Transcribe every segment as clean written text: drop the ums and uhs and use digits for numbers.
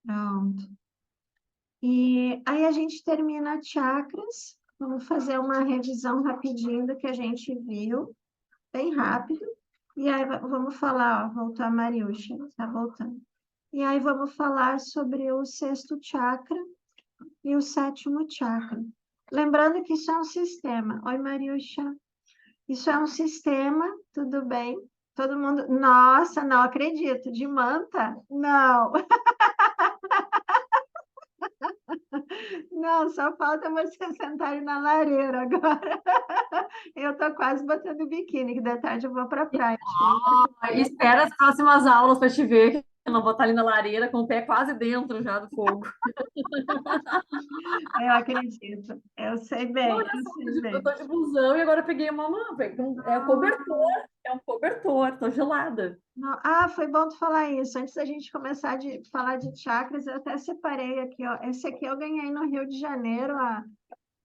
Pronto. E aí a gente termina chakras. Vamos fazer uma revisão rapidinho do que a gente viu, bem rápido. E aí vamos falar, ó, voltou a Mariuша, tá voltando. E aí vamos falar sobre o sexto chakra e o sétimo chakra. Lembrando que isso é um sistema. Oi, Mariuxa. Isso é um sistema, tudo bem? Todo mundo. Nossa, não acredito. De manta? Não. Não, só falta você sentar na lareira agora. Eu tô quase botando biquíni, que da tarde eu vou pra praia. Acho que nem vai Espera as próximas aulas para te ver, que eu não vou estar ali na lareira com o pé quase dentro já do fogo. eu acredito. Olha Eu só, sei eu bem. tô de blusão e agora peguei uma mão. É um cobertor, Ah, é um cobertor, tô gelada. foi bom tu falar isso. Antes da gente começar de falar de chakras, eu até separei aqui, ó. Esse aqui eu ganhei no Rio de Janeiro, ó.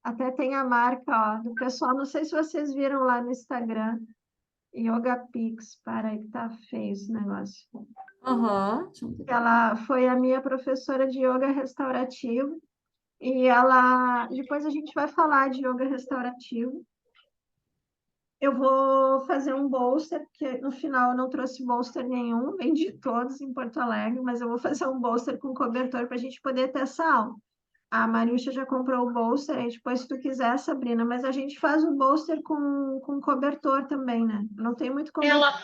Até tem a marca, ó, do pessoal. Não sei se vocês viram lá no Instagram. Yoga Pix. Para aí que tá feio esse negócio. Aham. Ela foi a minha professora de yoga restaurativo. E ela. Depois a gente vai falar de yoga restaurativo. Eu vou fazer um bolster, porque no final eu não trouxe bolster nenhum, vendi todos em Porto Alegre, mas eu vou fazer um bolster com cobertor para a gente poder ter essa aula. A Mariúcha já comprou o bolster, aí depois, se tu quiser, Sabrina, mas a gente faz o bolster com cobertor também, né? Não tem muito cobertor. Ela,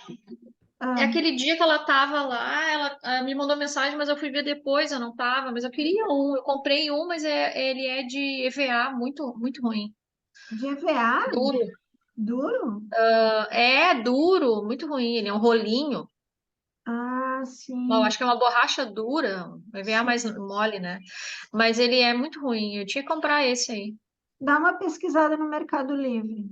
é Ah, aquele dia que ela tava lá, ela me mandou mensagem, mas eu fui ver depois, eu não tava, mas eu queria um. Eu comprei um, mas ele é de EVA, muito, muito ruim. de EVA? Duro. Duro? É duro, muito ruim. Ele é um rolinho. Ah, Eu sim. acho que é uma borracha dura, um EVA mais mole, né? Mas ele é muito ruim. Eu tinha que comprar esse aí. Dá uma pesquisada no Mercado Livre.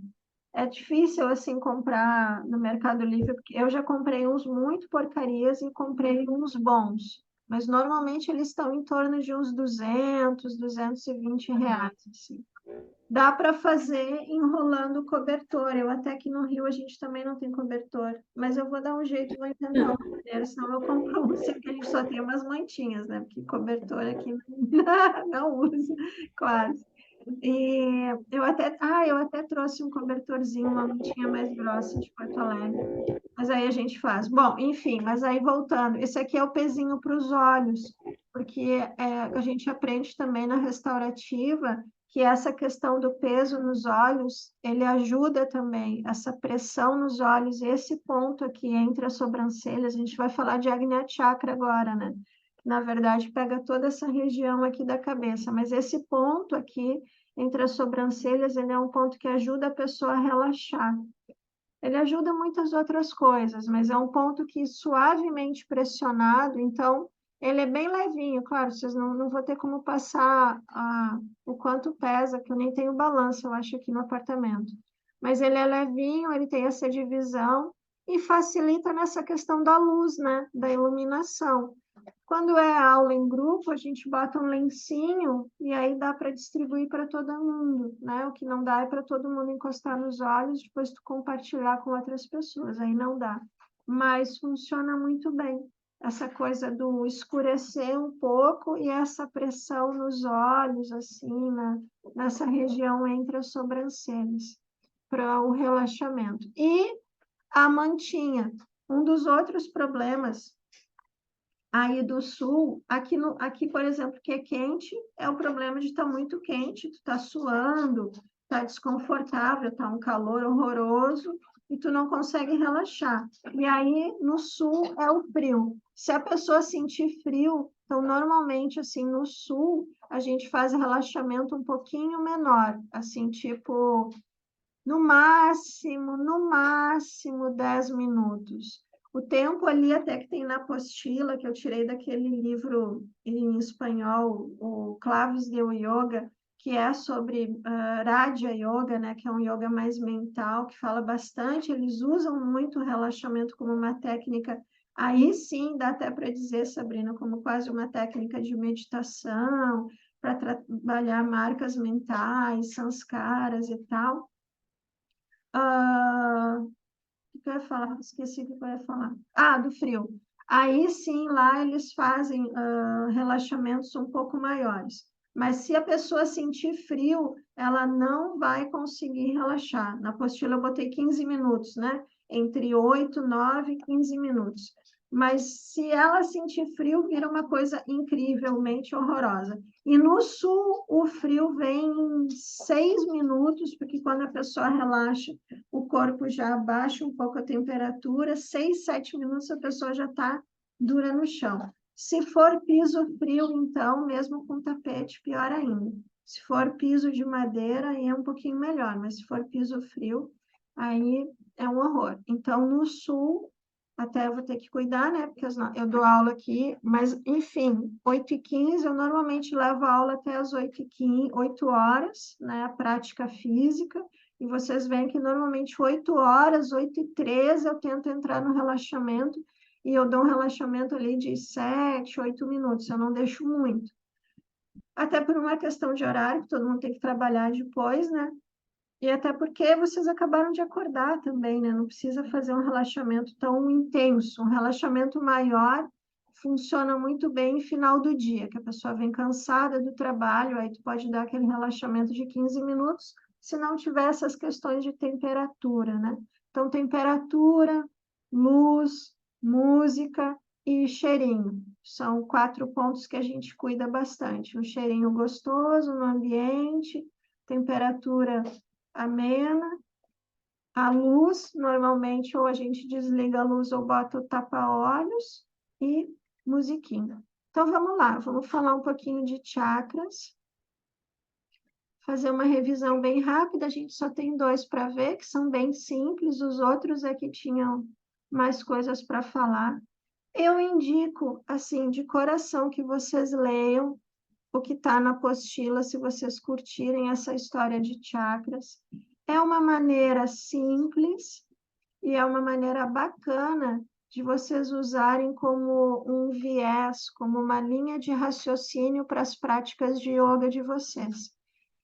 É difícil assim comprar no Mercado Livre, porque eu já comprei uns muito porcarias e comprei uns bons. Mas normalmente eles estão em torno de uns 200, 220 Uhum. reais, assim. Dá para fazer enrolando o cobertor. Eu até aqui no Rio a gente também não tem cobertor, mas eu vou dar um jeito, vou inventar uma maneira, senão eu compro um, assim, que a gente só tem umas mantinhas, né? Porque cobertor aqui não usa, quase. E eu até trouxe um cobertorzinho, uma mantinha mais grossa de Porto Alegre. Mas aí a gente faz. Bom, enfim, mas aí voltando, esse aqui é o pezinho para os olhos, porque a gente aprende também na restaurativa que essa questão do peso nos olhos, ele ajuda também, essa pressão nos olhos, esse ponto aqui entre as sobrancelhas, a gente vai falar de Agnya Chakra agora, né? Na verdade, pega toda essa região aqui da cabeça, mas esse ponto aqui entre as sobrancelhas, ele é um ponto que ajuda a pessoa a relaxar. Ele ajuda muitas outras coisas, mas é um ponto que suavemente pressionado, então ele é bem levinho. Claro, vocês não vão ter como passar o quanto pesa, que eu nem tenho balança, eu acho, aqui no apartamento. Mas ele é levinho, ele tem essa divisão e facilita nessa questão da luz, né? Da iluminação. Quando é aula em grupo, a gente bota um lencinho e aí dá para distribuir para todo mundo, né? O que não dá é para todo mundo encostar nos olhos, depois tu compartilhar com outras pessoas, aí não dá. Mas funciona muito bem. Essa coisa do escurecer um pouco e essa pressão nos olhos, assim, nessa região entre as sobrancelhas, para o relaxamento. E a mantinha. Um dos outros problemas aí do sul, aqui, por exemplo, que é quente, é o problema de estar muito quente, tu está suando, está desconfortável, está um calor horroroso e tu não consegue relaxar. E aí no sul é o frio. Se a pessoa sentir frio, então normalmente assim no sul a gente faz relaxamento um pouquinho menor, assim tipo no máximo 10 minutos. O tempo ali, até que tem na apostila, que eu tirei daquele livro em espanhol, o Claves de Yoga, que é sobre Raja Yoga, né, que é um yoga mais mental, que fala bastante, eles usam muito o relaxamento como uma técnica, aí sim dá até para dizer, Sabrina, como quase uma técnica de meditação, para trabalhar marcas mentais, sanskaras e tal. O que eu ia falar? Esqueci o que eu ia falar. Ah, do frio. Aí sim, lá eles fazem relaxamentos um pouco maiores. Mas se a pessoa sentir frio, ela não vai conseguir relaxar. Na apostila eu botei 15 minutos, né? Entre 8, 9 e 15 minutos. Mas se ela sentir frio, vira uma coisa incrivelmente horrorosa. E no sul, o frio vem em 6 minutos, porque quando a pessoa relaxa, o corpo já abaixa um pouco a temperatura, 6, 7 minutos a pessoa já está dura no chão. Se for piso frio, então, mesmo com tapete, pior ainda. Se for piso de madeira, aí é um pouquinho melhor, mas se for piso frio, aí é um horror. Então, no sul, até eu vou ter que cuidar, né? Porque eu dou aula aqui, mas, enfim, 8h15, eu normalmente levo a aula até as 8h15, 8 horas, né? A prática física, e vocês veem que normalmente 8 horas, 8h13, eu tento entrar no relaxamento, e eu dou um relaxamento ali de 7, 8 minutos, eu não deixo muito. Até por uma questão de horário, que todo mundo tem que trabalhar depois, né? E até porque vocês acabaram de acordar também, né? Não precisa fazer um relaxamento tão intenso. Um relaxamento maior funciona muito bem no final do dia, que a pessoa vem cansada do trabalho, aí tu pode dar aquele relaxamento de 15 minutos, se não tiver essas questões de temperatura, né? Então, temperatura, luz, música e cheirinho. São 4 pontos que a gente cuida bastante. Um cheirinho gostoso no ambiente, temperatura amena, a luz, normalmente, ou a gente desliga a luz ou bota o tapa-olhos e musiquinha. Então, vamos lá, vamos falar um pouquinho de chakras, fazer uma revisão bem rápida, a gente só tem 2 para ver, que são bem simples, os outros é que tinham mais coisas para falar. Eu indico, assim, de coração, que vocês leiam o que está na apostila, se vocês curtirem essa história de chakras. É uma maneira simples e é uma maneira bacana de vocês usarem como um viés, como uma linha de raciocínio para as práticas de yoga de vocês.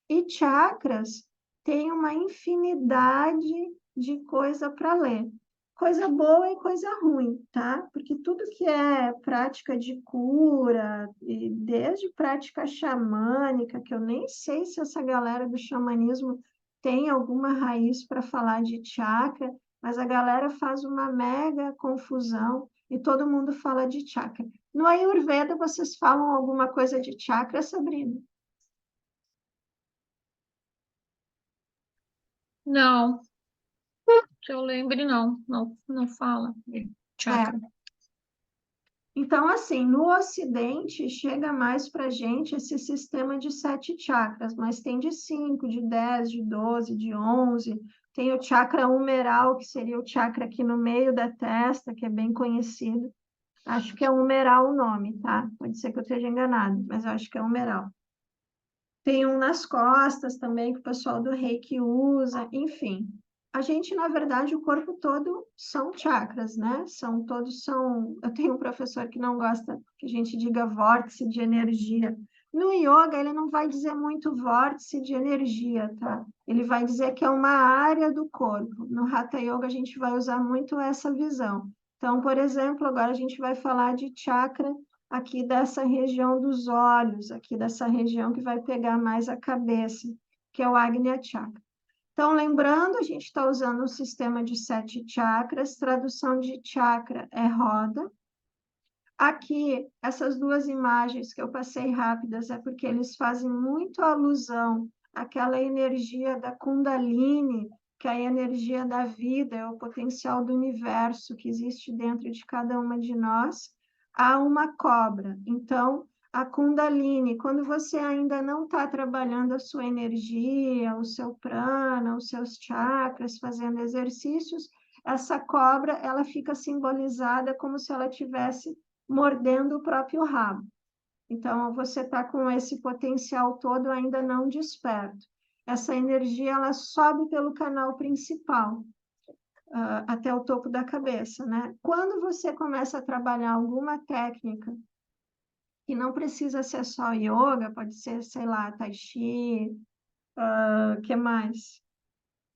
E chakras tem uma infinidade de coisa para ler. Coisa boa e coisa ruim, tá? Porque tudo que é prática de cura, e desde prática xamânica, que eu nem sei se essa galera do xamanismo tem alguma raiz para falar de chakra, mas a galera faz uma mega confusão e todo mundo fala de chakra. No Ayurveda, vocês falam alguma coisa de chakra, Sabrina? Não, que eu lembre, não. Não, não fala. É, Chakra. então, assim, no Ocidente chega mais para a gente esse sistema de 7 chakras, mas tem de 5, de 10, de 12, de 11. Tem o chakra humeral, que seria o chakra aqui no meio da testa, que é bem conhecido. Acho que é humeral o nome, tá? Pode ser que eu esteja enganado, mas eu acho que é humeral. Tem um nas costas também, que o pessoal do Reiki usa, enfim. A gente, na verdade, o corpo todo são chakras, né? Todos são. Eu tenho um professor que não gosta que a gente diga vórtice de energia. No yoga, ele não vai dizer muito vórtice de energia, tá? Ele vai dizer que é uma área do corpo. No Hatha Yoga, a gente vai usar muito essa visão. Então, por exemplo, agora a gente vai falar de chakra aqui dessa região dos olhos, aqui dessa região que vai pegar mais a cabeça, que é o Agnya Chakra. Então, lembrando, a gente está usando um sistema de 7 chakras, tradução de chakra é roda. Aqui, essas 2 imagens que eu passei rápidas é porque eles fazem muito alusão àquela energia da Kundalini, que é a energia da vida, é o potencial do universo que existe dentro de cada uma de nós, a uma cobra. Então, a Kundalini, quando você ainda não está trabalhando a sua energia, o seu prana, os seus chakras, fazendo exercícios, essa cobra, ela fica simbolizada como se ela tivesse mordendo o próprio rabo. Então, você está com esse potencial todo ainda não desperto. Essa energia, ela sobe pelo canal principal, até o topo da cabeça, né? Quando você começa a trabalhar alguma técnica, que não precisa ser só yoga, pode ser, sei lá, tai chi, que mais?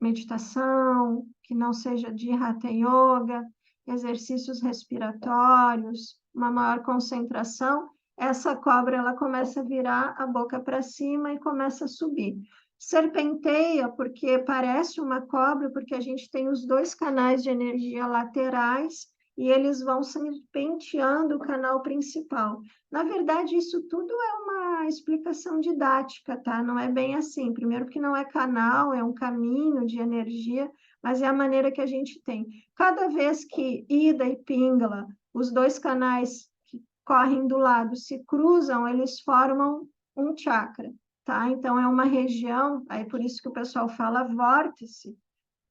Meditação, que não seja de hatha yoga, exercícios respiratórios, uma maior concentração, essa cobra ela começa a virar a boca para cima e começa a subir. Serpenteia, porque parece uma cobra, porque a gente tem os dois canais de energia laterais e eles vão serpenteando o canal principal. Na verdade, isso tudo é uma explicação didática, tá? Não é bem assim. Primeiro, porque não é canal, é um caminho de energia, mas é a maneira que a gente tem. Cada vez que Ida e Pingala, os dois canais que correm do lado, se cruzam, eles formam um chakra, tá? Então, é uma região, aí por isso que o pessoal fala vórtice,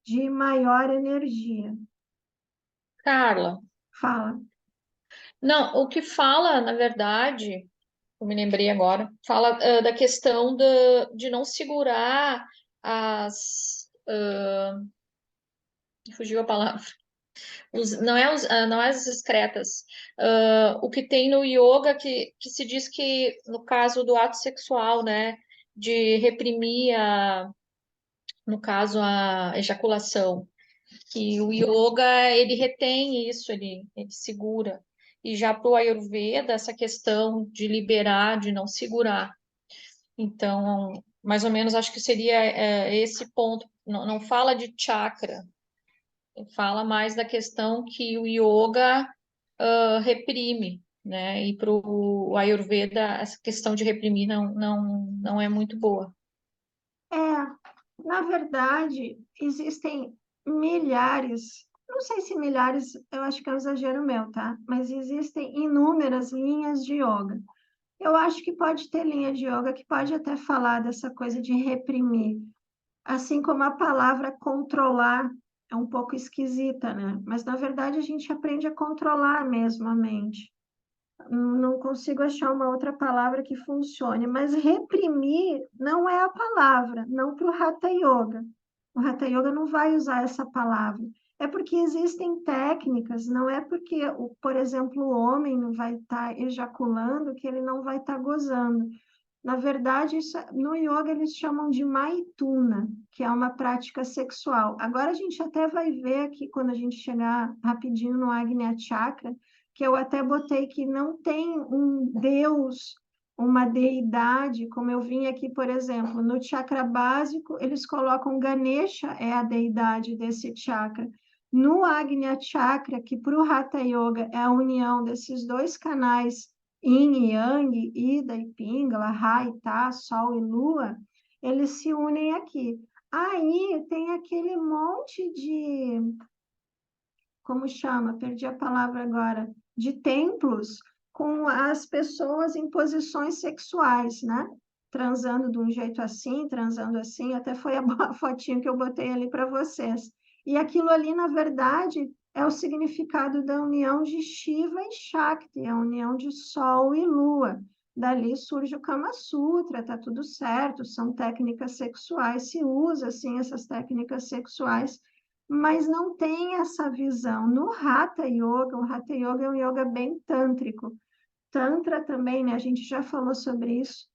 de maior energia. Carla, Fala. não, o que fala, na verdade, eu me lembrei agora, fala da questão de não segurar as. Fugiu a palavra. Não é as excretas. O que tem no yoga que se diz que, no caso do ato sexual, né, de reprimir, no caso, a ejaculação, que o yoga, ele retém isso, ele segura. E já para o Ayurveda, essa questão de liberar, de não segurar. Então, mais ou menos, acho que seria esse ponto. Não, não fala de chakra, fala mais da questão que o yoga reprime, né? E para o Ayurveda, essa questão de reprimir não é muito boa. Na verdade, existem milhares, não sei se milhares, eu acho que é um exagero meu, tá? Mas existem inúmeras linhas de yoga. Eu acho que pode ter linha de yoga que pode até falar dessa coisa de reprimir, assim como a palavra controlar é um pouco esquisita, né? Mas na verdade a gente aprende a controlar mesmo a mente. Não consigo achar uma outra palavra que funcione, mas reprimir não é a palavra, não para o Hatha Yoga. O Hatha Yoga não vai usar essa palavra. É porque existem técnicas, não é porque, por exemplo, o homem não vai estar ejaculando que ele não vai estar gozando. Na verdade, no yoga eles chamam de maituna, que é uma prática sexual. Agora a gente até vai ver aqui, quando a gente chegar rapidinho no Agnya Chakra, que eu até botei que não tem um deus, uma deidade, como eu vim aqui, por exemplo, no chakra básico, eles colocam Ganesha, é a deidade desse chakra. No Agnya Chakra, que para o Hatha Yoga é a união desses dois canais, Yin e Yang, Ida e Pingala, Ra e Ta, Sol e Lua, eles se unem aqui. Aí tem aquele monte de, como chama? Perdi a palavra agora, de templos com as pessoas em posições sexuais, né? Transando de um jeito assim, transando assim, até foi a fotinho que eu botei ali para vocês. E aquilo ali, na verdade, é o significado da união de Shiva e Shakti, a união de Sol e Lua. Dali surge o Kama Sutra, tá tudo certo, são técnicas sexuais, se usa, assim, essas técnicas sexuais, mas não tem essa visão. No Hatha Yoga, o Hatha Yoga é um yoga bem tântrico. Tantra também, né? A gente já falou sobre isso.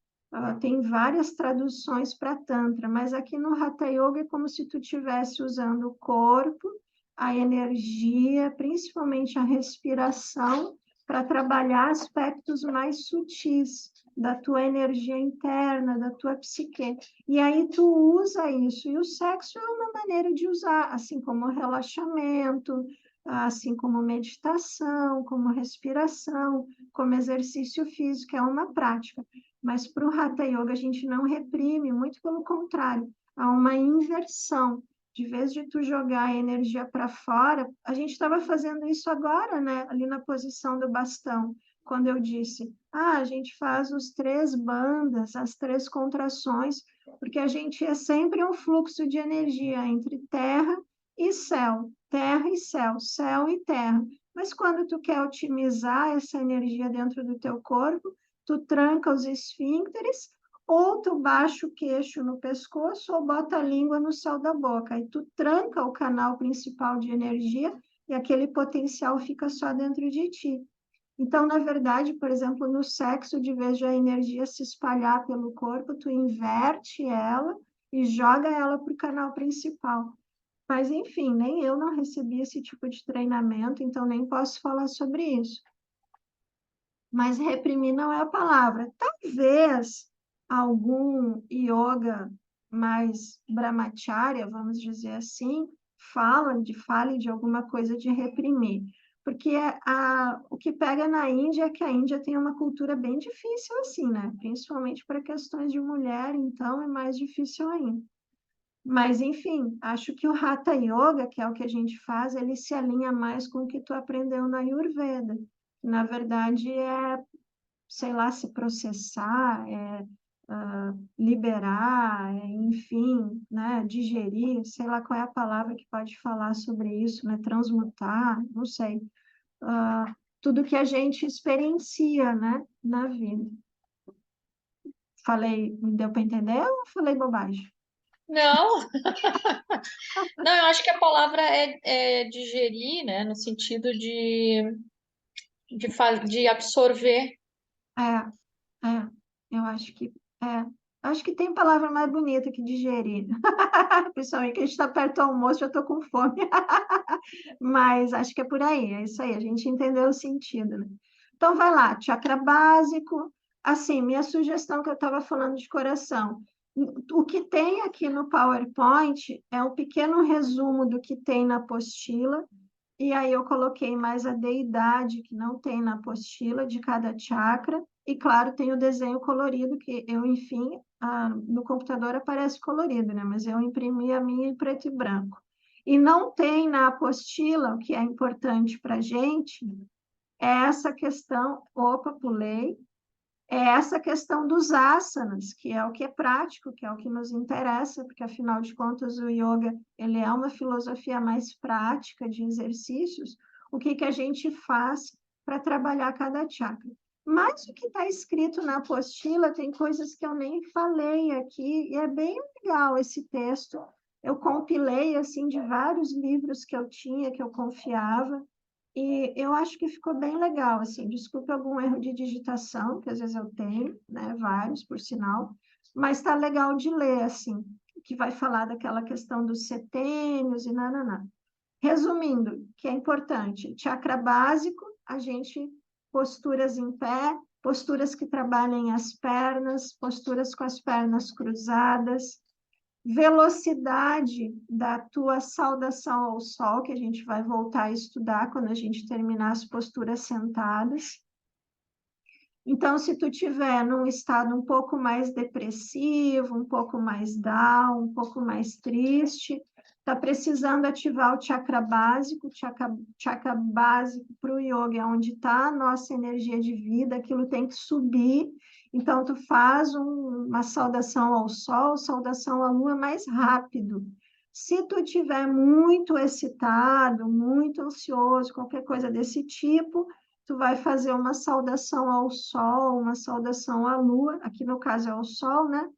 Tem várias traduções para Tantra, mas aqui no Hatha Yoga é como se tu estivesse usando o corpo, a energia, principalmente a respiração, para trabalhar aspectos mais sutis da tua energia interna, da tua psique. E aí tu usa isso. E o sexo é uma maneira de usar, assim como relaxamento, assim como meditação, como respiração, como exercício físico, é uma prática. Mas para o Hatha Yoga a gente não reprime, muito pelo contrário, há uma inversão. De vez de tu jogar a energia para fora, a gente estava fazendo isso agora, né? Ali na posição do bastão, quando eu disse, a gente faz os 3 bandas, as 3 contrações, porque a gente é sempre um fluxo de energia entre terra e céu, céu e terra. Mas quando tu quer otimizar essa energia dentro do teu corpo, tu tranca os esfíncteres, ou tu baixa o queixo no pescoço, ou bota a língua no céu da boca. Aí tu tranca o canal principal de energia e aquele potencial fica só dentro de ti. Então, na verdade, por exemplo, no sexo, de vez de a energia se espalhar pelo corpo, tu inverte ela e joga ela para o canal principal. Mas, enfim, nem eu não recebi esse tipo de treinamento, então nem posso falar sobre isso. Mas reprimir não é a palavra. Talvez algum yoga mais brahmacharya, vamos dizer assim, fale de alguma coisa de reprimir. Porque o que pega na Índia é que a Índia tem uma cultura bem difícil assim, né? Principalmente para questões de mulher, então é mais difícil ainda. Mas, enfim, acho que o Hatha Yoga, que é o que a gente faz, ele se alinha mais com o que tu aprendeu na Ayurveda. Na verdade, sei lá, se processar, liberar, enfim, né, digerir, sei lá qual é a palavra que pode falar sobre isso, né, transmutar, não sei. Tudo que a gente experiencia, né, na vida. Falei, deu para entender ou falei bobagem? Não, não, eu acho que a palavra é digerir, né? No sentido de absorver. É, eu acho que é. Acho que tem palavra mais bonita que digerir. Principalmente que a gente está perto do almoço, já estou com fome. Mas acho que é por aí, é isso aí, a gente entendeu o sentido, né? Então vai lá, chakra básico. Assim, minha sugestão que eu estava falando de coração. O que tem aqui no PowerPoint é um pequeno resumo do que tem na apostila. E aí eu coloquei mais a deidade que não tem na apostila de cada chakra. E claro, tem o desenho colorido que eu, enfim, no computador aparece colorido, né? Mas eu imprimi a minha em preto e branco. E não tem na apostila, o que é importante para a gente, é essa questão, opa, pulei, é essa questão dos asanas, que é o que é prático, que é o que nos interessa, porque afinal de contas o yoga, ele é uma filosofia mais prática de exercícios, o que que a gente faz para trabalhar cada chakra. Mas o que está escrito na apostila tem coisas que eu nem falei aqui, e é bem legal esse texto. Eu compilei assim de vários livros que eu tinha, que eu confiava, e eu acho que ficou bem legal, assim, desculpe algum erro de digitação, que às vezes eu tenho, né, vários, por sinal, mas está legal de ler, assim, que vai falar daquela questão dos setênios e nananá. Resumindo, que é importante, chakra básico, a gente, posturas em pé, posturas que trabalhem as pernas, posturas com as pernas cruzadas, velocidade da tua saudação ao sol, que a gente vai voltar a estudar quando a gente terminar as posturas sentadas. Então, se tu tiver num estado um pouco mais depressivo, um pouco mais down, um pouco mais triste, está precisando ativar o chakra básico. Chakra básico para o yoga é onde está a nossa energia de vida, aquilo tem que subir. Então, tu faz uma saudação ao sol, saudação à lua mais rápido. Se tu tiver muito excitado, muito ansioso, qualquer coisa desse tipo, tu vai fazer uma saudação ao sol, uma saudação à lua, aqui no caso é ao sol, né?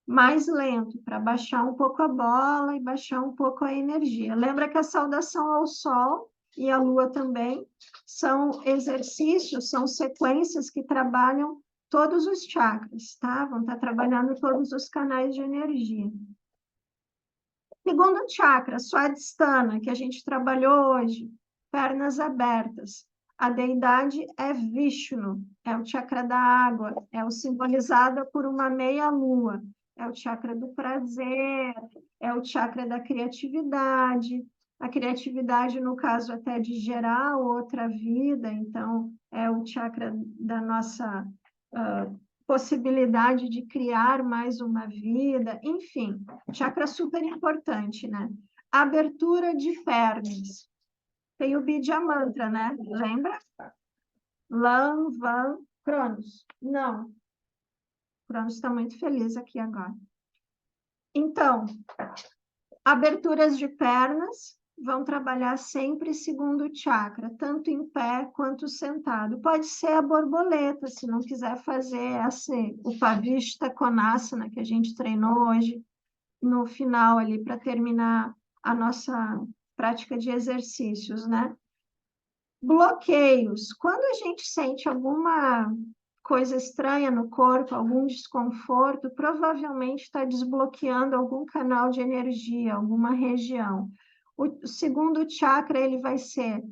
Mais lento, para baixar um pouco a bola e baixar um pouco a energia. Lembra que a saudação ao sol e à lua também são exercícios, são sequências que trabalham todos os chakras, tá? Vão estar trabalhando todos os canais de energia. Segundo chakra, Swadhisthana, que a gente trabalhou hoje, pernas abertas. A deidade é Vishnu, é o chakra da água, é o simbolizado por uma meia-lua, é o chakra do prazer, é o chakra da criatividade. A criatividade, no caso, até de gerar outra vida, então, é o chakra da nossa possibilidade de criar mais uma vida, enfim, chakra super importante, né? Abertura de pernas. Tem o Bidya Mantra, né? Lembra? Lam, Van, Cronos. Não, Cronos está muito feliz aqui agora. Então, aberturas de pernas vão trabalhar sempre segundo chakra, tanto em pé quanto sentado. Pode ser a borboleta, se não quiser fazer assim, o Pavishta Konasana que a gente treinou hoje no final ali para terminar a nossa prática de exercícios, né? Bloqueios. Quando a gente sente alguma coisa estranha no corpo, algum desconforto, provavelmente está desbloqueando algum canal de energia, alguma região. O segundo chakra, ele vai ser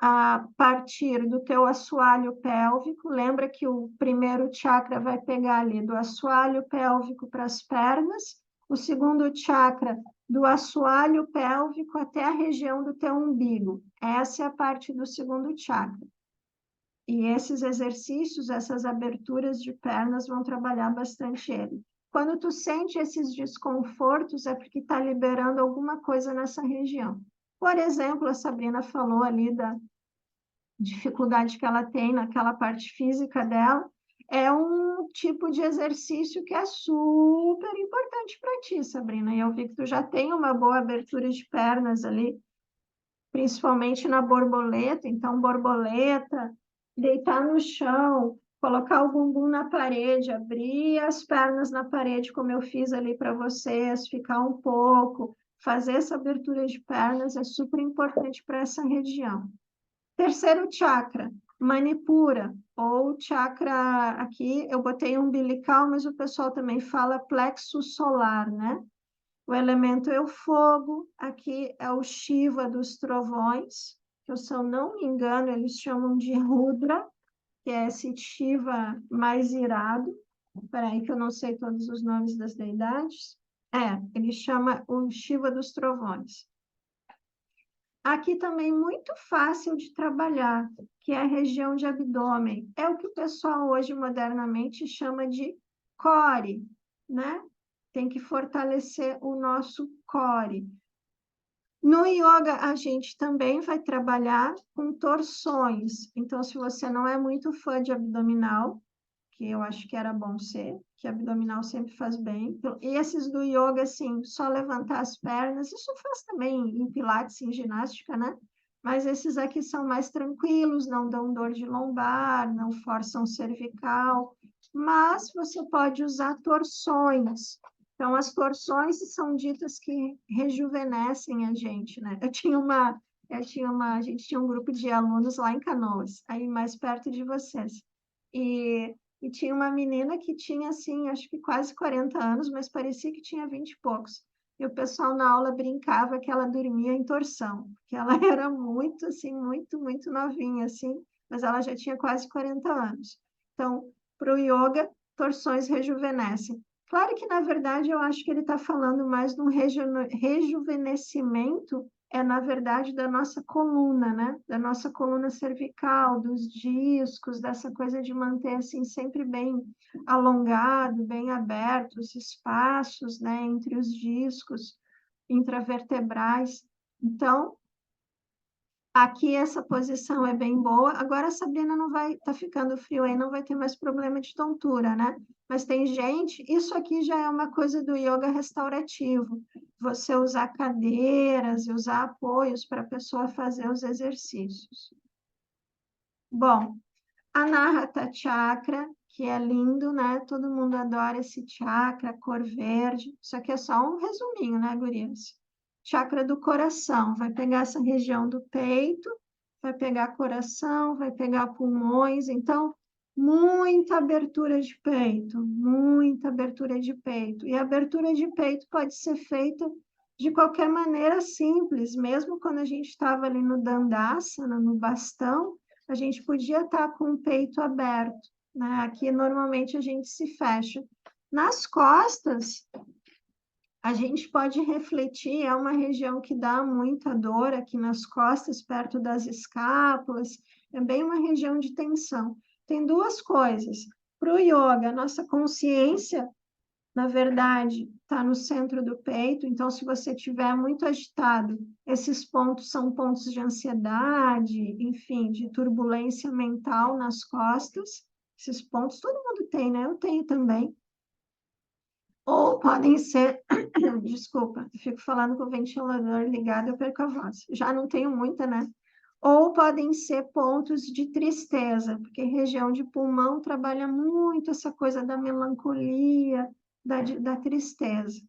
a partir do teu assoalho pélvico. Lembra que o primeiro chakra vai pegar ali do assoalho pélvico para as pernas, o segundo chakra do assoalho pélvico até a região do teu umbigo. Essa é a parte do segundo chakra. E esses exercícios, essas aberturas de pernas vão trabalhar bastante ele. Quando tu sente esses desconfortos, é porque está liberando alguma coisa nessa região. Por exemplo, a Sabrina falou ali da dificuldade que ela tem naquela parte física dela. É um tipo de exercício que é super importante para ti, Sabrina. E eu vi que tu já tem uma boa abertura de pernas ali, principalmente na borboleta. Então, borboleta, deitar no chão, colocar o bumbum na parede, abrir as pernas na parede, como eu fiz ali para vocês, ficar um pouco, fazer essa abertura de pernas é super importante para essa região. Terceiro chakra, Manipura, ou chakra, aqui eu botei umbilical, mas o pessoal também fala plexo solar, né? O elemento é o fogo, aqui é o Shiva dos trovões, que se eu não me engano, eles chamam de Rudra, que é esse Shiva mais irado. Peraí, que eu não sei todos os nomes das deidades. Ele chama o Shiva dos trovões. Aqui também muito fácil de trabalhar, que é a região de abdômen. É o que o pessoal hoje modernamente chama de core, né? Tem que fortalecer o nosso core. No yoga, a gente também vai trabalhar com torções. Então, se você não é muito fã de abdominal, que eu acho que era bom ser, que abdominal sempre faz bem. Então, esses do yoga, assim, só levantar as pernas, isso faz também em pilates, em ginástica, né? Mas esses aqui são mais tranquilos, não dão dor de lombar, não forçam cervical, mas você pode usar torções. Então, as torções são ditas que rejuvenescem a gente, né? A gente tinha um grupo de alunos lá em Canoas, aí mais perto de vocês. E tinha uma menina que tinha, assim, acho que quase 40 anos, mas parecia que tinha 20 e poucos. E o pessoal na aula brincava que ela dormia em torção, porque ela era muito, assim, muito novinha, assim, mas ela já tinha quase 40 anos. Então, para o yoga, torções rejuvenescem. Claro que, na verdade, eu acho que ele está falando mais de um rejuvenescimento, na verdade, da nossa coluna, né? Da nossa coluna cervical, dos discos, dessa coisa de manter, assim, sempre bem alongado, bem aberto, os espaços, né? Entre os discos intravertebrais. Então, aqui essa posição é bem boa. Agora a Sabrina não vai, tá ficando frio aí, não vai ter mais problema de tontura, né? Mas tem gente, isso aqui já é uma coisa do yoga restaurativo. Você usar cadeiras e usar apoios para a pessoa fazer os exercícios. Bom, Anahata Chakra, que é lindo, né? Todo mundo adora esse chakra, cor verde. Isso aqui é só um resuminho, né, gurias? Chakra do coração, vai pegar essa região do peito, vai pegar coração, vai pegar pulmões. Então, muita abertura de peito, muita abertura de peito. E a abertura de peito pode ser feita de qualquer maneira simples, mesmo quando a gente estava ali no Dandasana, no bastão, a gente podia estar com o peito aberto, né? Aqui normalmente a gente se fecha. Nas costas, a gente pode refletir, é uma região que dá muita dor aqui nas costas, perto das escápulas, é bem uma região de tensão. Tem duas coisas. Para o yoga, nossa consciência, na verdade, está no centro do peito, então, se você estiver muito agitado, esses pontos são pontos de ansiedade, enfim, de turbulência mental nas costas. Esses pontos todo mundo tem, né? Eu tenho também. Ou podem ser, desculpa, eu fico falando com o ventilador ligado, eu perco a voz. Já não tenho muita, né? Ou podem ser pontos de tristeza, porque região de pulmão trabalha muito essa coisa da melancolia, da tristeza.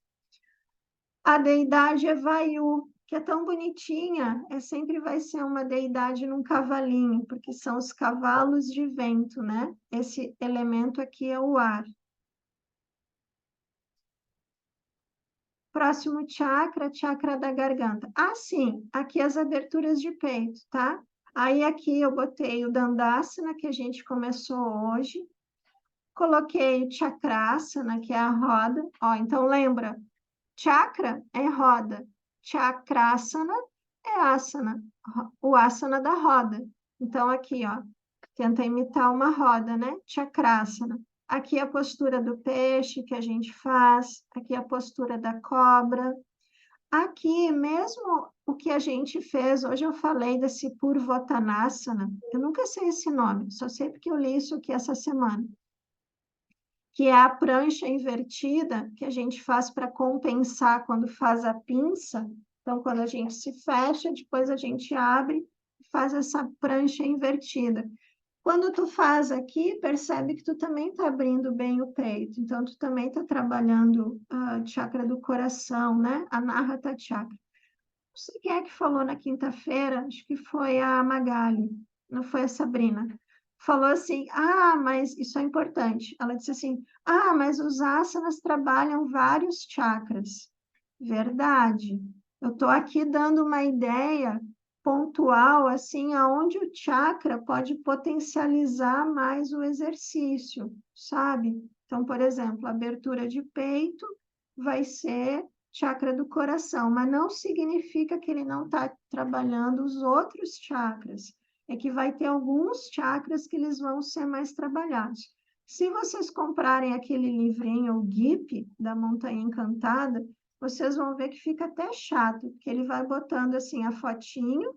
A deidade é Vayu, que é tão bonitinha, sempre vai ser uma deidade num cavalinho, porque são os cavalos de vento, né? Esse elemento aqui é o ar. Próximo chakra, chakra da garganta. Ah, sim, aqui as aberturas de peito, tá? Aí aqui eu botei o Dandasana, que a gente começou hoje. Coloquei o Chakrasana, que é a roda. Ó, então lembra, chakra é roda, Chakrasana é asana, o asana da roda. Então aqui, ó, tenta imitar uma roda, né? Chakrasana. Aqui a postura do peixe que a gente faz, aqui a postura da cobra. Aqui mesmo o que a gente fez, hoje eu falei desse Purvottanasana, eu nunca sei esse nome, só sei porque eu li isso aqui essa semana, que é a prancha invertida que a gente faz para compensar quando faz a pinça. Então, quando a gente se fecha, depois a gente abre e faz essa prancha invertida. Quando tu faz aqui, percebe que tu também está abrindo bem o peito. Então, tu também está trabalhando a chakra do coração, né? A Anahata Chakra. Não sei quem é que falou na quinta-feira, acho que foi a Magali, não foi a Sabrina. Falou assim: ah, mas isso é importante. Ela disse assim: ah, mas os asanas trabalham vários chakras. Verdade. Eu estou aqui dando uma ideia pontual, assim, aonde o chakra pode potencializar mais o exercício, sabe? Então, por exemplo, a abertura de peito vai ser chakra do coração, mas não significa que ele não está trabalhando os outros chakras. É que vai ter alguns chakras que eles vão ser mais trabalhados. Se vocês comprarem aquele livrinho, o GIP, da Montanha Encantada, vocês vão ver que fica até chato, porque ele vai botando assim a fotinho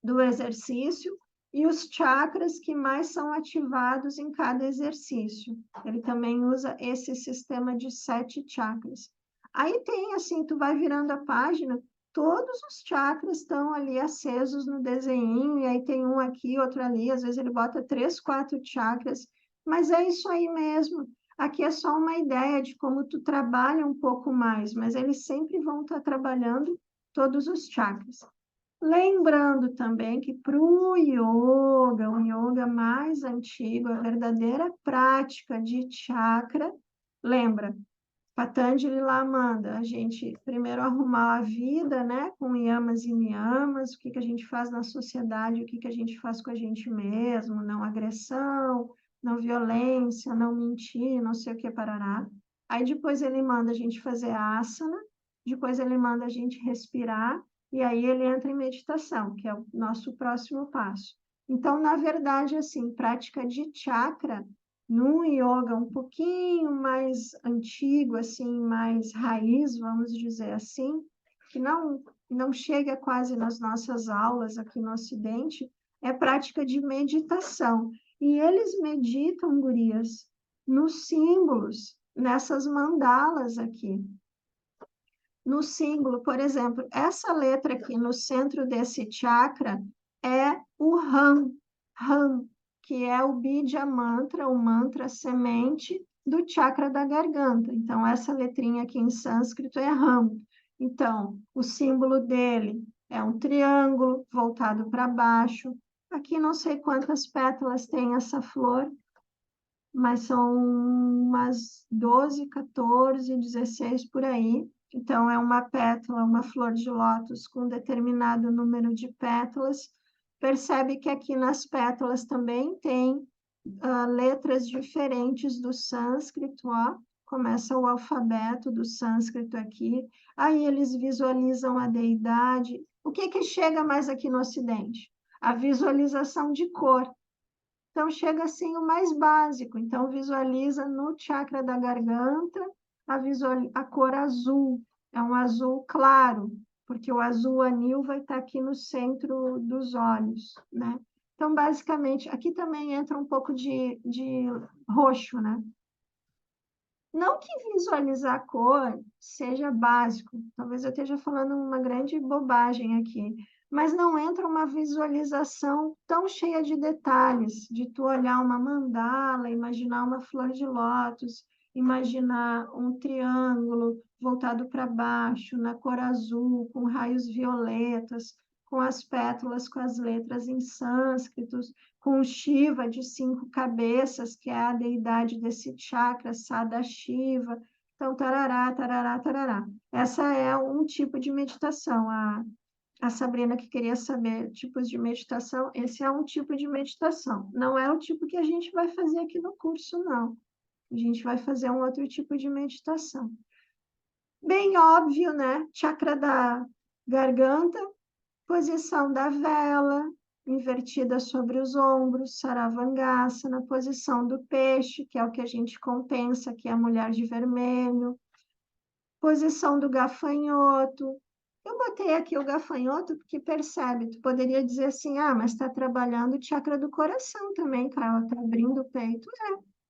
do exercício e os chakras que mais são ativados em cada exercício. Ele também usa esse sistema de 7 chakras. Aí tem assim, tu vai virando a página, todos os chakras estão ali acesos no desenho, e aí tem um aqui, outro ali, às vezes ele bota 3, 4 chakras, mas é isso aí mesmo. Aqui é só uma ideia de como tu trabalha um pouco mais, mas eles sempre vão estar trabalhando todos os chakras. Lembrando também que para o yoga mais antigo, a verdadeira prática de chakra, lembra, Patanjali lá manda a gente primeiro arrumar a vida, né, com yamas e niyamas, o que que a gente faz na sociedade, o que que a gente faz com a gente mesmo, não agressão, não violência, não mentir, não sei o que, parará. Aí depois ele manda a gente fazer asana, depois ele manda a gente respirar, e aí ele entra em meditação, que é o nosso próximo passo. Então, na verdade, assim, prática de chakra num yoga um pouquinho mais antigo, assim, mais raiz, vamos dizer assim, que não chega quase nas nossas aulas aqui no Ocidente, é prática de meditação. E eles meditam, gurias, nos símbolos, nessas mandalas aqui. No símbolo, por exemplo, essa letra aqui no centro desse chakra é o Ram, Ram, que é o Bija Mantra, o mantra semente do chakra da garganta. Então, essa letrinha aqui em sânscrito é Ram. Então, o símbolo dele é um triângulo voltado para baixo. Aqui não sei quantas pétalas tem essa flor, mas são umas 12, 14, 16 por aí. Então, é uma pétala, uma flor de lótus com determinado número de pétalas. Percebe que aqui nas pétalas também tem letras diferentes do sânscrito, ó. Começa o alfabeto do sânscrito aqui. Aí eles visualizam a deidade. O que que chega mais aqui no Ocidente? A visualização de cor. Então, chega assim o mais básico. Então, visualiza no chakra da garganta a cor azul. É um azul claro, porque o azul anil vai estar aqui no centro dos olhos, né? Então, basicamente, aqui também entra um pouco de roxo, né? Não que visualizar a cor seja básico, talvez eu esteja falando uma grande bobagem aqui, mas não entra uma visualização tão cheia de detalhes, de tu olhar uma mandala, imaginar uma flor de lótus. imaginar um triângulo voltado para baixo, na cor azul, com raios violetas, com as pétalas, com as letras em sânscrito, com o Shiva de 5 cabeças, que é a deidade desse chakra, Sadashiva. Então, tarará, tarará, tarará. Essa é um tipo de meditação. A Sabrina que queria saber tipos de meditação, esse é um tipo de meditação. Não é o tipo que a gente vai fazer aqui no curso, não. A gente vai fazer um outro tipo de meditação. Bem óbvio, né? Chakra da garganta, posição da vela, invertida sobre os ombros, Saravangasana, posição do peixe, que é o que a gente compensa, que é a mulher de vermelho, posição do gafanhoto. Eu botei aqui o gafanhoto porque percebe, tu poderia dizer assim, mas está trabalhando o chakra do coração também, Carla, está abrindo o peito.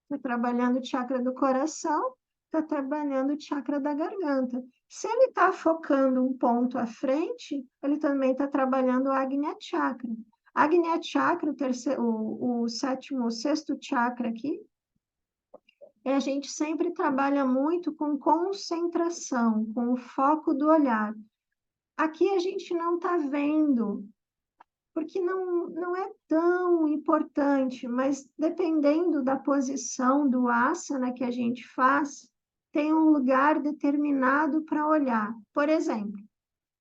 Está trabalhando o chakra do coração, está trabalhando o chakra da garganta. Se ele está focando um ponto à frente, ele também está trabalhando o Agnya Chakra. Agnya Chakra, o sétimo, o sexto chakra aqui, a gente sempre trabalha muito com concentração, com o foco do olhar. Aqui a gente não está vendo, porque não é tão importante, mas dependendo da posição do asana que a gente faz, tem um lugar determinado para olhar. Por exemplo,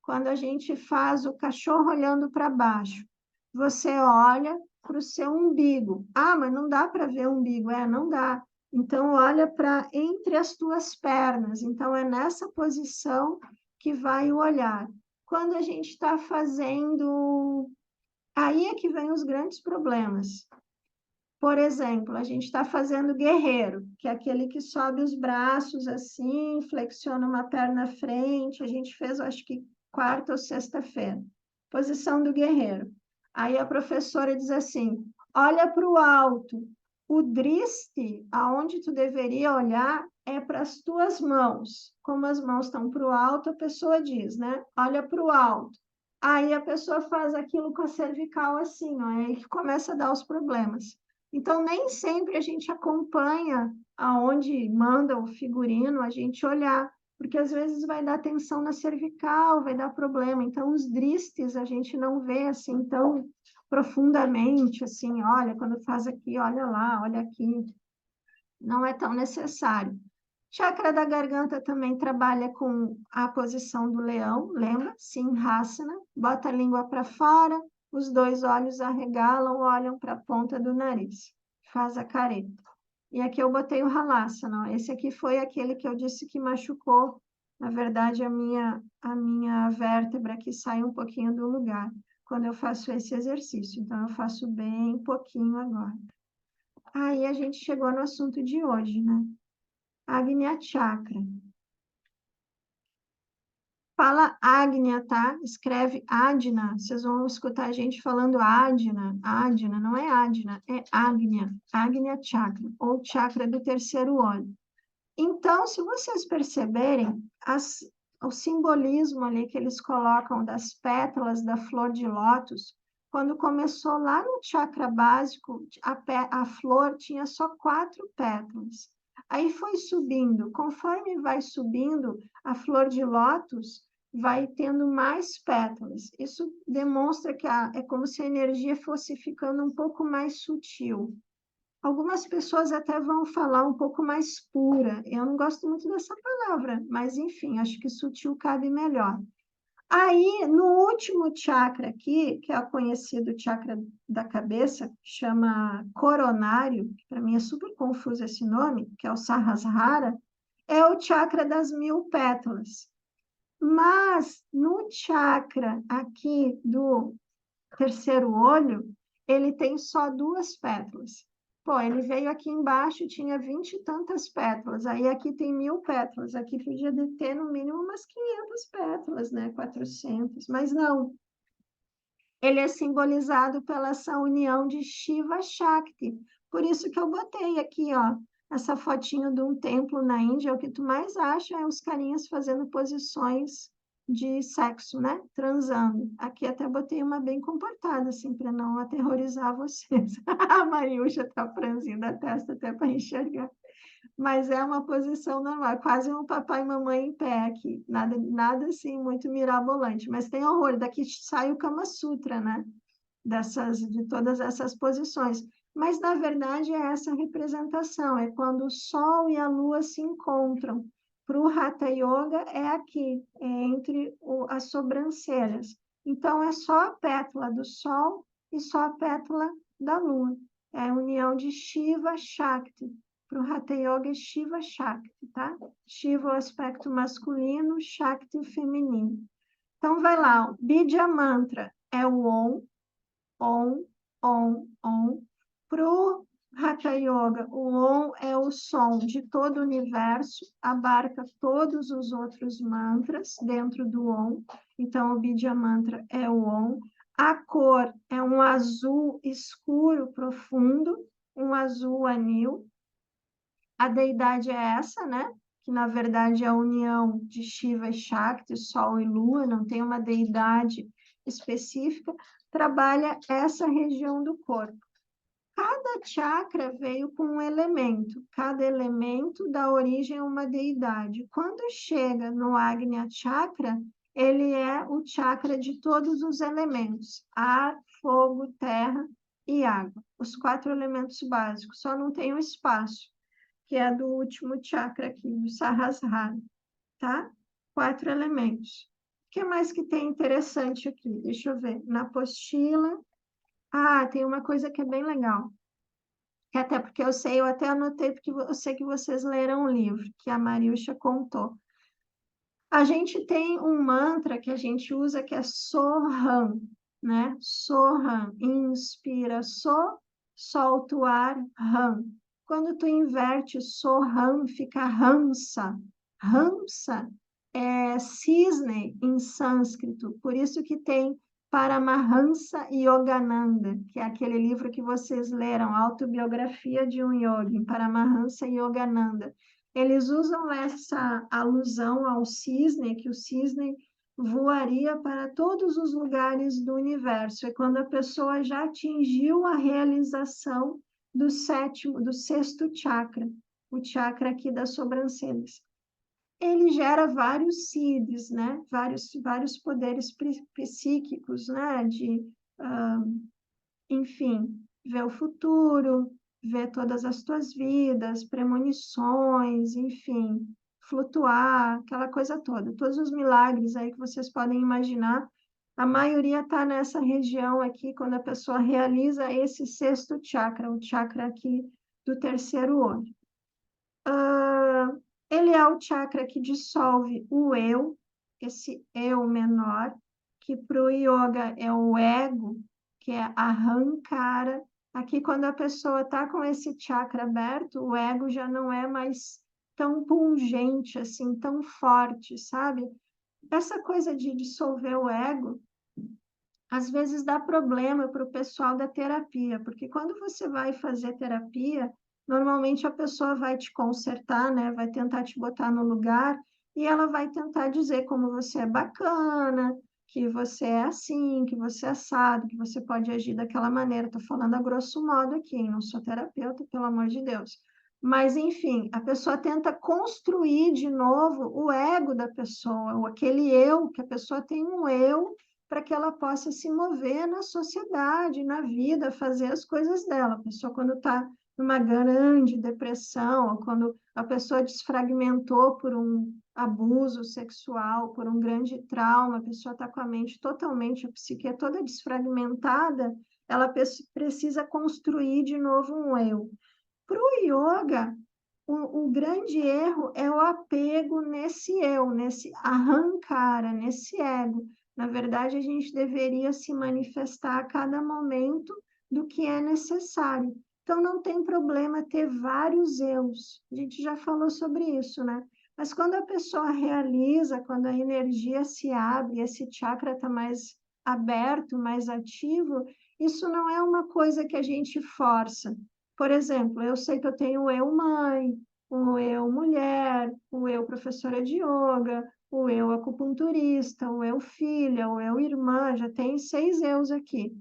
quando a gente faz o cachorro olhando para baixo, você olha para o seu umbigo. Mas não dá para ver o umbigo. Não dá. Então, olha para entre as tuas pernas. Então, é nessa posição que vai o olhar. Quando a gente está fazendo... Aí é que vem os grandes problemas. Por exemplo, a gente está fazendo guerreiro, que é aquele que sobe os braços assim, flexiona uma perna à frente. A gente fez, acho que quarta ou sexta-feira. Posição do guerreiro. Aí a professora diz assim: olha para o alto. O driste, aonde tu deveria olhar, é para as tuas mãos. Como as mãos estão para o alto, a pessoa diz, né? Olha para o alto. Aí a pessoa faz aquilo com a cervical assim, ó, é aí que começa a dar os problemas. Então, nem sempre a gente acompanha aonde manda o figurino a gente olhar, porque às vezes vai dar tensão na cervical, vai dar problema. Então, os dristes a gente não vê assim tão profundamente, assim, olha, quando faz aqui, olha lá, olha aqui. Não é tão necessário. Chakra da garganta também trabalha com a posição do leão, lembra? Simhasana, bota a língua para fora, os dois olhos arregalam, olham para a ponta do nariz, faz a careta. E aqui eu botei o Halasana, ó. Esse aqui foi aquele que eu disse que machucou, na verdade, a minha vértebra que sai um pouquinho do lugar, quando eu faço esse exercício. Então, eu faço bem pouquinho agora. Aí a gente chegou no assunto de hoje, né? Agnya Chakra. Fala Agnya, tá? Escreve Adna. Vocês vão escutar a gente falando Adna. Adna, não é Adna, é Agnya. Agnya Chakra, ou chakra do terceiro olho. Então, se vocês perceberem, o simbolismo ali que eles colocam das pétalas da flor de lótus, quando começou lá no chakra básico, a flor tinha só 4 pétalas. Aí foi subindo. Conforme vai subindo, a flor de lótus vai tendo mais pétalas. Isso demonstra que é como se a energia fosse ficando um pouco mais sutil. Algumas pessoas até vão falar um pouco mais pura. Eu não gosto muito dessa palavra, mas enfim, acho que sutil cabe melhor. Aí, no último chakra aqui, que é o conhecido chakra da cabeça, que chama coronário, que para mim é super confuso esse nome, que é o Sahasrara, é o chakra das 1000 pétalas. Mas no chakra aqui do terceiro olho, ele tem só 2 pétalas. Pô, ele veio aqui embaixo, tinha 20 e tantas pétalas, aí aqui tem 1000 pétalas, aqui podia ter no mínimo umas 500 pétalas, né, 400, mas não. Ele é simbolizado pela essa união de Shiva Shakti, por isso que eu botei aqui, ó, essa fotinho de um templo na Índia, o que tu mais acha é os carinhas fazendo posições de sexo, né? Transando. Aqui até botei uma bem comportada, assim, para não aterrorizar vocês. A Mariúcha tá franzindo a testa até para enxergar. mas é uma posição normal, quase um papai e mamãe em pé aqui, nada assim muito mirabolante, mas tem horror, daqui sai o Kama Sutra, né? De todas essas posições. Mas, na verdade, é essa representação, é quando o Sol e a Lua se encontram. Para o Hatha Yoga, é aqui, é entre as sobrancelhas. Então, é só a pétala do Sol e só a pétala da Lua. É a união de Shiva Shakti. Para o Hatha Yoga é Shiva Shakti, tá? Shiva é o aspecto masculino, Shakti o feminino. Então, vai lá, o Bidya Mantra é o Om, Om, Om, Om. Para o Hatha Yoga, o Om é o som de todo o universo, abarca todos os outros mantras dentro do Om. Então, o Bidya Mantra é o Om. A cor é um azul escuro profundo, um azul anil. A deidade é essa, né? Que na verdade é a união de Shiva e Shakti, Sol e Lua, não tem uma deidade específica, trabalha essa região do corpo. Cada chakra veio com um elemento, cada elemento dá origem a uma deidade. Quando chega no Agnya Chakra, ele é o chakra de todos os elementos: ar, fogo, terra e água. Os 4 elementos básicos, só não tem o espaço, que é do último chakra aqui, do Sahasrara, tá? 4 elementos. O que mais que tem interessante aqui? Deixa eu ver. Na apostila. Ah, tem uma coisa que é bem legal. Que até porque eu até anotei, porque eu sei que vocês leram o livro, que a Mariusha contou. A gente tem um mantra que a gente usa que é Soham, né? Soham, inspira So, solta o ar, Ram. Quando tu inverte Soham, fica Hamsa. Hamsa é cisne em sânscrito, por isso que tem Paramahansa Yogananda, que é aquele livro que vocês leram, Autobiografia de um Yogi, Paramahansa Yogananda. Eles usam essa alusão ao cisne, que o cisne voaria para todos os lugares do universo. É quando a pessoa já atingiu a realização do sexto chakra, o chakra aqui das sobrancelhas. Ele gera vários siddhis, né? Vários poderes psíquicos, né? Enfim, ver o futuro, ver todas as tuas vidas, premonições, enfim, flutuar, aquela coisa toda. Todos os milagres aí que vocês podem imaginar, a maioria está nessa região aqui, quando a pessoa realiza esse sexto chakra, o chakra aqui do terceiro olho. Ele é o chakra que dissolve o eu, esse eu menor, que para o yoga é o ego, que é ahankara. Aqui, quando a pessoa está com esse chakra aberto, o ego já não é mais tão pungente, assim, tão forte, sabe? Essa coisa de dissolver o ego, às vezes dá problema para o pessoal da terapia, porque quando você vai fazer terapia, normalmente a pessoa vai te consertar, né? Vai tentar te botar no lugar e ela vai tentar dizer como você é bacana, que você é assim, que você é assado, que você pode agir daquela maneira. Estou falando a grosso modo aqui, hein? Não sou terapeuta, pelo amor de Deus. Mas, enfim, a pessoa tenta construir de novo o ego da pessoa, ou aquele eu, que a pessoa tem um eu para que ela possa se mover na sociedade, na vida, fazer as coisas dela. A pessoa, quando está numa grande depressão, ou quando a pessoa desfragmentou por um abuso sexual, por um grande trauma, a pessoa está com a mente totalmente, a psique é toda desfragmentada, ela precisa construir de novo um eu. Para o yoga, o grande erro é o apego nesse eu, nesse ahankara, nesse ego. Na verdade, a gente deveria se manifestar a cada momento do que é necessário. Então, não tem problema ter vários eus. A gente já falou sobre isso, né? Mas quando a pessoa realiza, quando a energia se abre, esse chakra está mais aberto, mais ativo, isso não é uma coisa que a gente força. Por exemplo, eu sei que eu tenho o eu mãe, o eu mulher, o eu professora de yoga, o eu acupunturista, o eu filha, o eu irmã, já tem 6 eus aqui.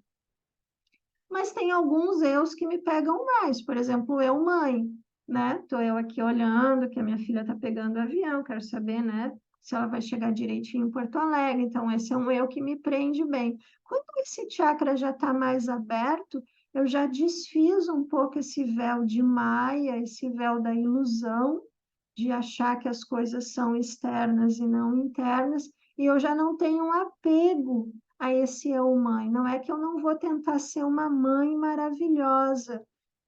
Mas tem alguns eus que me pegam mais, por exemplo, o eu mãe. né? Estou eu aqui olhando que a minha filha está pegando o avião, quero saber, né? Se ela vai chegar direitinho em Porto Alegre. Então, esse é um eu que me prende bem. Quando esse chakra já está mais aberto, eu já desfiz um pouco esse véu de Maia, esse véu da ilusão, de achar que as coisas são externas e não internas, e eu já não tenho um apego a esse eu mãe. Não é que eu não vou tentar ser uma mãe maravilhosa,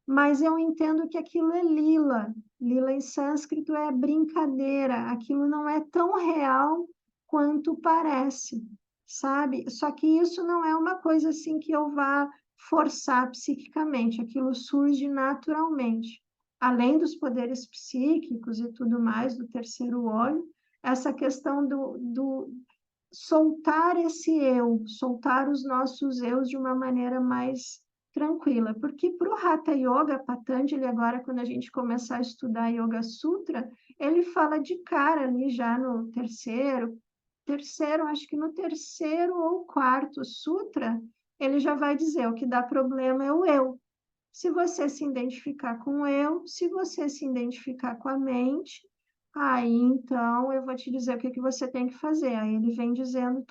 mas eu entendo que aquilo é lila. Lila em sânscrito é brincadeira, aquilo não é tão real quanto parece, sabe? Só que isso não é uma coisa assim que eu vá forçar psiquicamente, aquilo surge naturalmente. Além dos poderes psíquicos e tudo mais, do terceiro olho, essa questão do soltar esse eu, soltar os nossos eus de uma maneira mais tranquila, porque para o Hatha Yoga, Patanjali, agora quando a gente começar a estudar Yoga Sutra, ele fala de cara ali já no terceiro, acho que no terceiro ou quarto sutra, ele já vai dizer o que dá problema é o eu. Se você se identificar com o eu, se você se identificar com a mente, aí então eu vou te dizer o que que você tem que fazer. Aí ele vem dizendo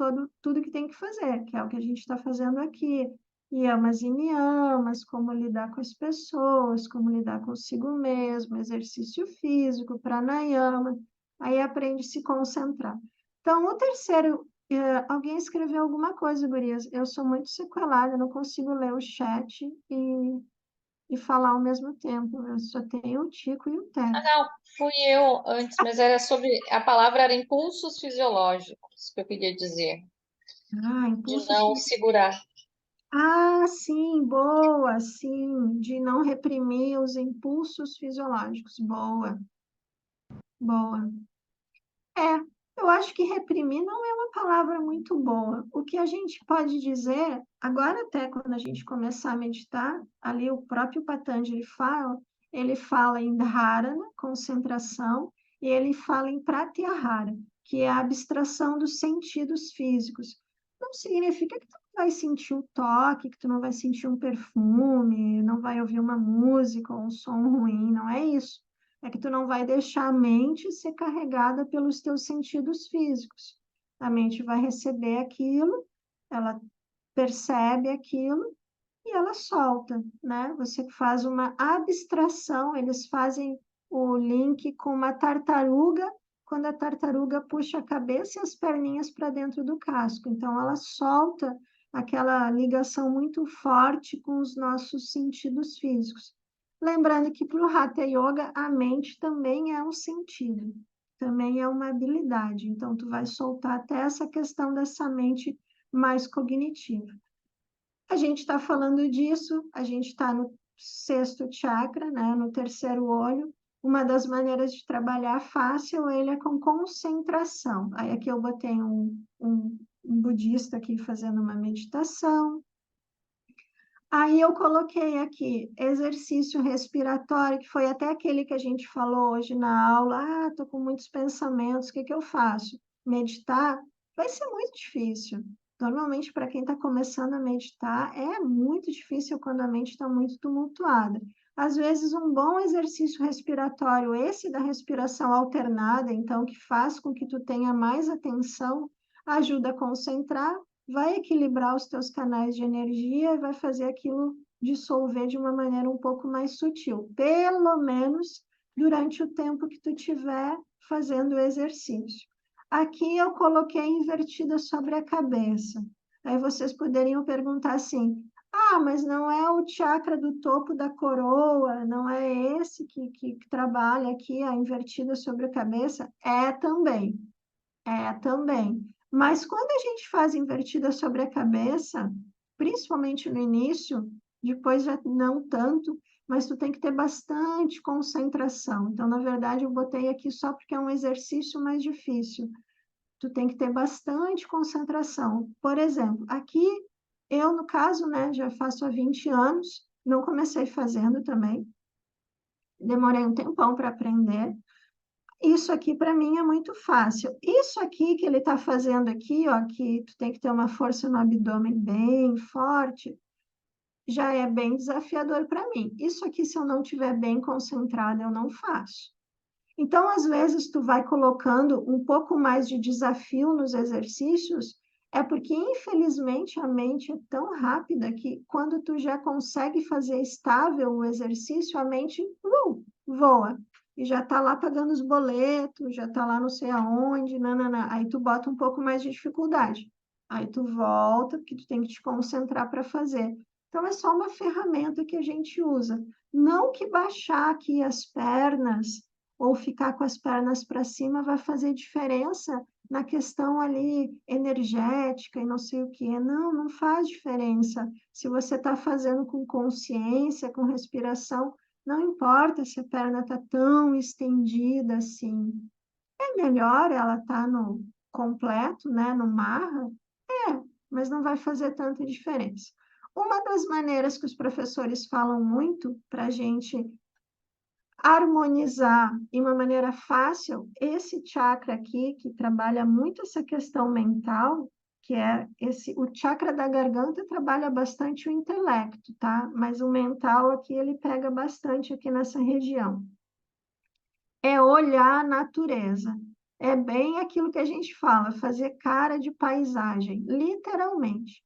tudo que tem que fazer, que é o que a gente está fazendo aqui. Yamas e niyamas, como lidar com as pessoas, como lidar consigo mesmo, exercício físico, pranayama. Aí aprende a se concentrar. Então, o terceiro, alguém escreveu alguma coisa, gurias. Eu sou muito sequelada, eu não consigo ler o chat e falar ao mesmo tempo. Eu só tenho o Tico e o Ah, Teco. não, fui eu antes, mas era sobre. A palavra era impulsos fisiológicos, que eu queria dizer, Ah, de impulsos. não segurar. Ah, sim, boa, sim, de não reprimir os impulsos fisiológicos. Boa, boa. É, eu acho que reprimir não é uma palavra muito boa. O que a gente pode dizer, agora até quando a gente começar a meditar, ali o próprio Patanjali fala, ele fala em dharana, concentração, e ele fala em pratyahara, que é a abstração dos sentidos físicos. Não significa que tu não vai sentir o toque, que tu não vai sentir um perfume, não vai ouvir uma música ou um som ruim, não é isso. É que tu não vai deixar a mente ser carregada pelos teus sentidos físicos. A mente vai receber aquilo, ela percebe aquilo e ela solta, né? Você faz uma abstração, eles fazem o link com uma tartaruga, quando a tartaruga puxa a cabeça e as perninhas para dentro do casco. Então, ela solta aquela ligação muito forte com os nossos sentidos físicos. Lembrando que para o Hatha Yoga, a mente também é um sentido, também é uma habilidade. Então, tu vai soltar até essa questão dessa mente mais cognitiva. A gente está falando disso, a gente está no sexto chakra, né, no terceiro olho. Uma das maneiras de trabalhar fácil ele é com concentração. Aí aqui eu botei um budista aqui fazendo uma meditação. Aí eu coloquei aqui exercício respiratório, que foi até aquele que a gente falou hoje na aula. Ah, estou com muitos pensamentos, o que que eu faço? Meditar? Vai ser muito difícil. Normalmente, para quem está começando a meditar, é muito difícil quando a mente está muito tumultuada. Às vezes, um bom exercício respiratório, esse da respiração alternada, então, que faz com que tu tenha mais atenção, ajuda a concentrar, vai equilibrar os teus canais de energia e vai fazer aquilo dissolver de uma maneira um pouco mais sutil, pelo menos durante o tempo que tu estiver fazendo o exercício. Aqui eu coloquei invertida sobre a cabeça. Aí vocês poderiam perguntar assim: ah, mas não é o chakra do topo da coroa, não é esse que trabalha aqui, a invertida sobre a cabeça? É também. É, também. Mas quando a gente faz invertida sobre a cabeça, principalmente no início, depois já não tanto, mas tu tem que ter bastante concentração. Então, na verdade, eu botei aqui só porque é um exercício mais difícil. Tu tem que ter bastante concentração. Por exemplo, aqui eu, no caso, né, já faço há 20 anos, não comecei fazendo também, demorei um tempão para aprender. Isso aqui para mim é muito fácil. Isso aqui que ele está fazendo aqui, ó, que tu tem que ter uma força no abdômen bem forte. já é bem desafiador para mim. Isso aqui, se eu não estiver bem concentrada, eu não faço. Então, às vezes, tu vai colocando um pouco mais de desafio nos exercícios, é porque, infelizmente, a mente é tão rápida que quando tu já consegue fazer estável o exercício, a mente voa. E já está lá pagando os boletos, já está lá não sei aonde, nanana. Aí tu bota um pouco mais de dificuldade. Aí tu volta, porque tu tem que te concentrar para fazer. Então, é só uma ferramenta que a gente usa. Não que baixar aqui as pernas ou ficar com as pernas para cima vai fazer diferença na questão ali energética e não sei o que. Não, não faz diferença. Se você está fazendo com consciência, com respiração, não importa se a perna está tão estendida assim. É melhor ela estar no completo, né, no marra? É, mas não vai fazer tanta diferença. Uma das maneiras que os professores falam muito para a gente harmonizar de uma maneira fácil esse chakra aqui, que trabalha muito essa questão mental, que é o chakra da garganta trabalha bastante o intelecto, tá? Mas o mental aqui, ele pega bastante aqui nessa região. É olhar a natureza. É bem aquilo que a gente fala, fazer cara de paisagem, literalmente.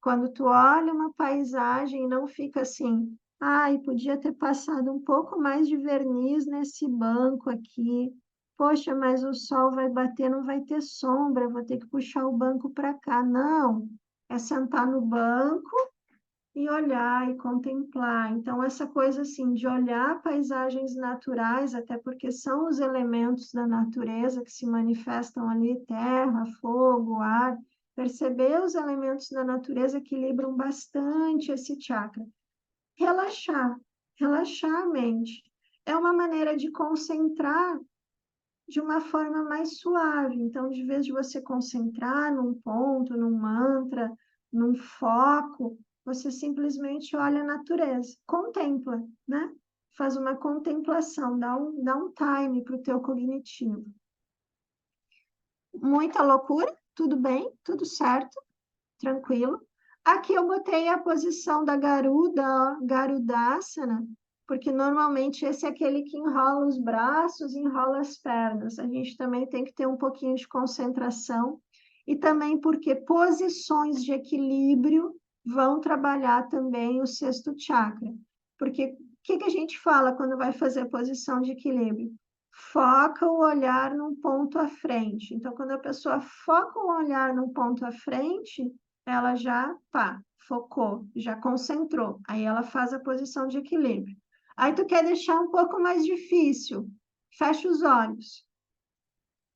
Quando tu olha uma paisagem, não fica assim, ai, podia ter passado um pouco mais de verniz nesse banco aqui. Poxa, mas o sol vai bater, não vai ter sombra, vou ter que puxar o banco para cá. Não, é sentar no banco e olhar e contemplar. Então, essa coisa assim de olhar paisagens naturais, até porque são os elementos da natureza que se manifestam ali, terra, fogo, ar, perceber os elementos da natureza equilibram bastante esse chakra. Relaxar, relaxar a mente. É uma maneira de concentrar de uma forma mais suave. Então, de vez de você concentrar num ponto, num mantra, num foco, você simplesmente olha a natureza, contempla, né? Faz uma contemplação, dá um time para o teu cognitivo. Muita loucura? Tudo bem, tudo certo, tranquilo. Aqui eu botei a posição da Garuda, ó, Garudasana, porque normalmente esse é aquele que enrola os braços, enrola as pernas. A gente também tem que ter um pouquinho de concentração e também porque posições de equilíbrio vão trabalhar também o sexto chakra. Porque o que a gente fala quando vai fazer posição de equilíbrio? Foca o olhar num ponto à frente. Então, quando a pessoa foca o olhar num ponto à frente, ela já, pá, focou, já concentrou. Aí ela faz a posição de equilíbrio. Aí tu quer deixar um pouco mais difícil, fecha os olhos.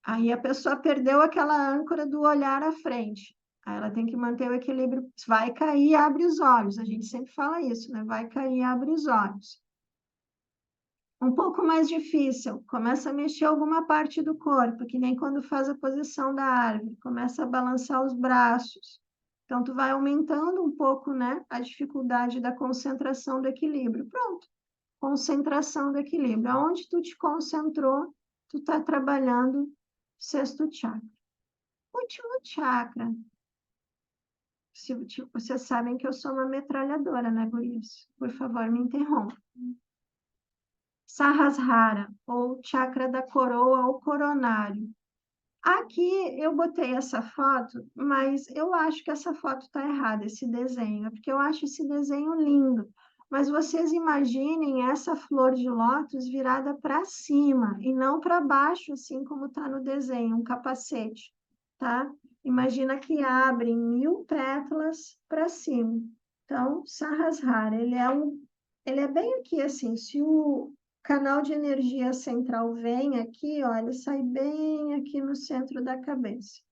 Aí a pessoa perdeu aquela âncora do olhar à frente. Aí ela tem que manter o equilíbrio. Vai cair, abre os olhos. A gente sempre fala isso, né? Vai cair, abre os olhos. Um pouco mais difícil, começa a mexer alguma parte do corpo, que nem quando faz a posição da árvore, começa a balançar os braços. Então, tu vai aumentando um pouco, né, a dificuldade da concentração do equilíbrio. Pronto, concentração do equilíbrio. Aonde tu te concentrou, tu tá trabalhando sexto chakra. Último chakra. Vocês sabem que eu sou uma metralhadora, né, gurias? Por favor, me interrompa. Sahasrara, ou chakra da coroa ou coronário. Aqui eu botei essa foto, mas eu acho que essa foto está errada, esse desenho, porque eu acho esse desenho lindo. Mas vocês imaginem essa flor de lótus virada para cima e não para baixo, assim como está no desenho, um capacete, tá? Imagina que abre 1000 pétalas para cima. Então, Sahasrara, ele é bem aqui assim, se o canal de energia central vem aqui, ó, ele sai bem aqui no centro da cabeça.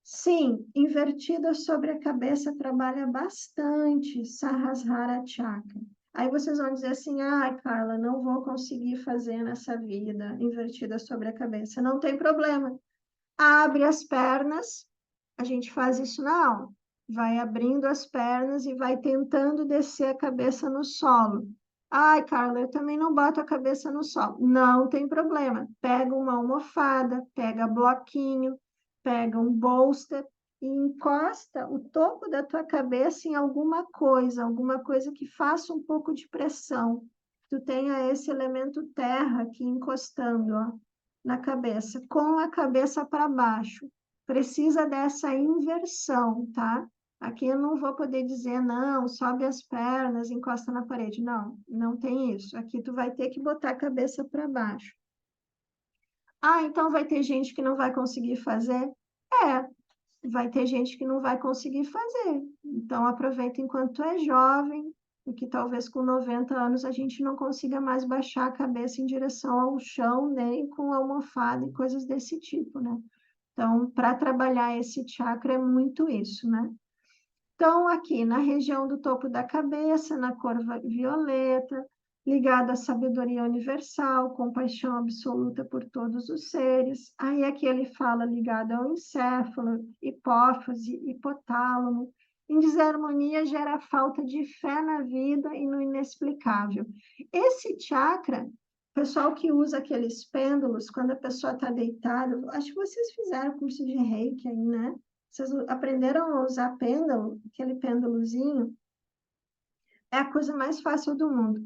Sim, invertida sobre a cabeça trabalha bastante Sahasrara Chakra. Aí vocês vão dizer assim, ai, Carla, não vou conseguir fazer nessa vida invertida sobre a cabeça. Não tem problema. Abre as pernas, a gente faz isso na aula. Vai abrindo as pernas e vai tentando descer a cabeça no solo. Ai, Carla, eu também não boto a cabeça no solo. Não tem problema. Pega uma almofada, pega bloquinho, pega um bolster e encosta o topo da tua cabeça em alguma coisa que faça um pouco de pressão. Tu tenha esse elemento terra aqui encostando, ó, na cabeça, com a cabeça para baixo. Precisa dessa inversão, tá? Aqui eu não vou poder dizer, não, sobe as pernas, encosta na parede. Não, não tem isso. Aqui tu vai ter que botar a cabeça para baixo. Ah, então vai ter gente que não vai conseguir fazer? É, vai ter gente que não vai conseguir fazer. Então, aproveita enquanto tu é jovem, e que talvez com 90 anos a gente não consiga mais baixar a cabeça em direção ao chão, nem com almofada e coisas desse tipo, né? Então, para trabalhar esse chakra é muito isso, né? Então, aqui na região do topo da cabeça, na cor violeta, ligado à sabedoria universal, compaixão absoluta por todos os seres. Aí aqui ele fala ligado ao encéfalo, hipófise, hipotálamo. Em desarmonia gera falta de fé na vida e no inexplicável. Esse chakra, pessoal que usa aqueles pêndulos, quando a pessoa está deitada, acho que vocês fizeram curso de Reiki aí, né? Vocês aprenderam a usar pêndulo, aquele pêndulozinho? É a coisa mais fácil do mundo.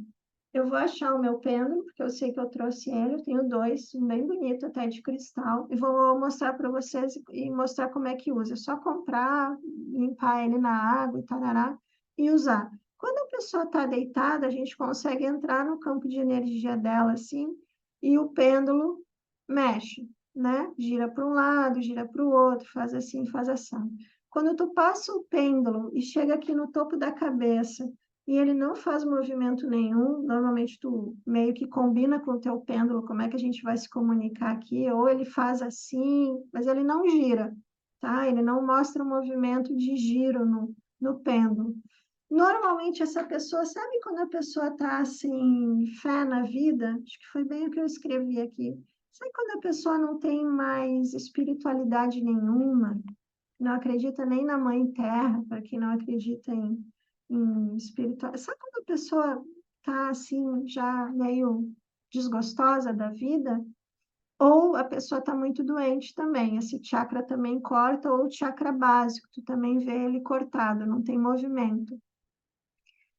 Eu vou achar o meu pêndulo, porque eu sei que eu trouxe ele, eu tenho dois, um bem bonito até de cristal, e vou mostrar para vocês e mostrar como é que usa. É só comprar, limpar ele na água e tarará, e usar. Quando a pessoa está deitada, a gente consegue entrar no campo de energia dela assim, e o pêndulo mexe, né? Gira para um lado, gira para o outro, faz assim, faz assim. Quando tu passa o pêndulo e chega aqui no topo da cabeça, e ele não faz movimento nenhum, normalmente tu meio que combina com o teu pêndulo, como é que a gente vai se comunicar aqui, ou ele faz assim, mas ele não gira, tá? Ele não mostra um movimento de giro no pêndulo. Normalmente essa pessoa, sabe quando a pessoa tá assim, fé na vida? Acho que foi bem o que eu escrevi aqui. Sabe quando a pessoa não tem mais espiritualidade nenhuma, não acredita nem na Mãe Terra, para quem não acredita em espiritual. Sabe quando a pessoa está assim, já meio desgostosa da vida? Ou a pessoa está muito doente também. Esse chakra também corta, ou o chakra básico, tu também vê ele cortado, não tem movimento.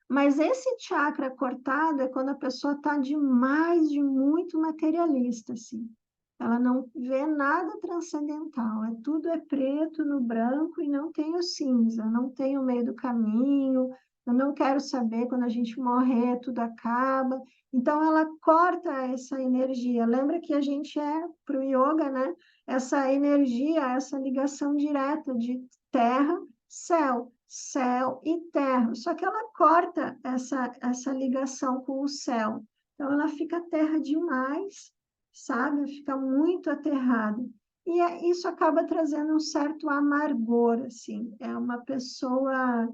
Mas esse chakra cortado é quando a pessoa está demais, de muito materialista, assim. Ela não vê nada transcendental, tudo é preto no branco e não tem o cinza, não tem o meio do caminho, eu não quero saber, quando a gente morrer, tudo acaba. Então, ela corta essa energia. Lembra que a gente é, para o yoga, né? Essa energia, essa ligação direta de terra, céu, céu e terra. Só que ela corta essa ligação com o céu. Então, ela fica terra demais, sabe? Fica muito aterrado. E isso acaba trazendo um certo amargor, assim. É uma pessoa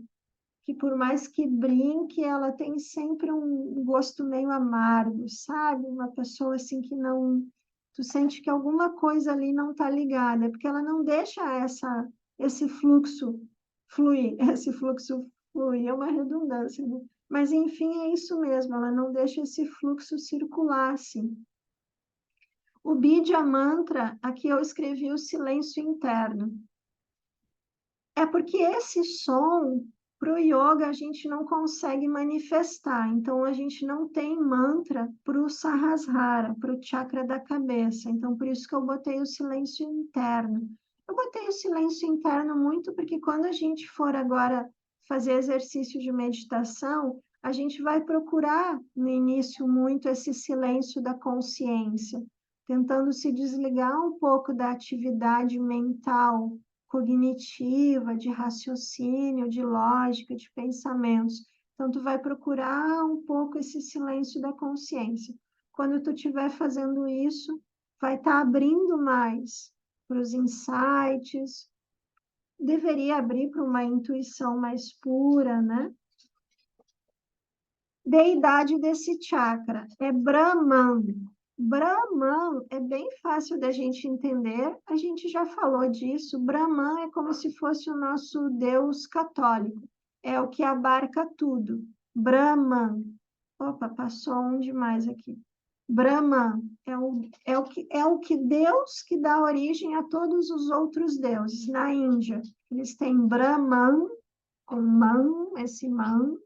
que, por mais que brinque, ela tem sempre um gosto meio amargo, sabe? Uma pessoa, assim, que não... Tu sente que alguma coisa ali não está ligada, porque ela não deixa esse fluxo fluir. Esse fluxo fluir é uma redundância, né? Mas, enfim, é isso mesmo. Ela não deixa esse fluxo circular, assim. O Bidya Mantra, aqui eu escrevi o silêncio interno. É porque esse som, para o yoga, a gente não consegue manifestar. Então, a gente não tem mantra para o Sahasrara, para o chakra da cabeça. Então, por isso que eu botei o silêncio interno. Eu botei o silêncio interno muito porque quando a gente for agora fazer exercício de meditação, a gente vai procurar no início muito esse silêncio da consciência, tentando se desligar um pouco da atividade mental, cognitiva, de raciocínio, de lógica, de pensamentos. Então, tu vai procurar um pouco esse silêncio da consciência. Quando tu estiver fazendo isso, vai estar abrindo mais para os insights, deveria abrir para uma intuição mais pura, né? Deidade desse chakra é Brahman. Brahman é bem fácil da gente entender, a gente já falou disso. Brahman é como se fosse o nosso Deus católico, é o que abarca tudo. Brahman. Opa, passou um demais aqui. Brahman é o que Deus que dá origem a todos os outros deuses. Na Índia, eles têm Brahman, com man, esse man,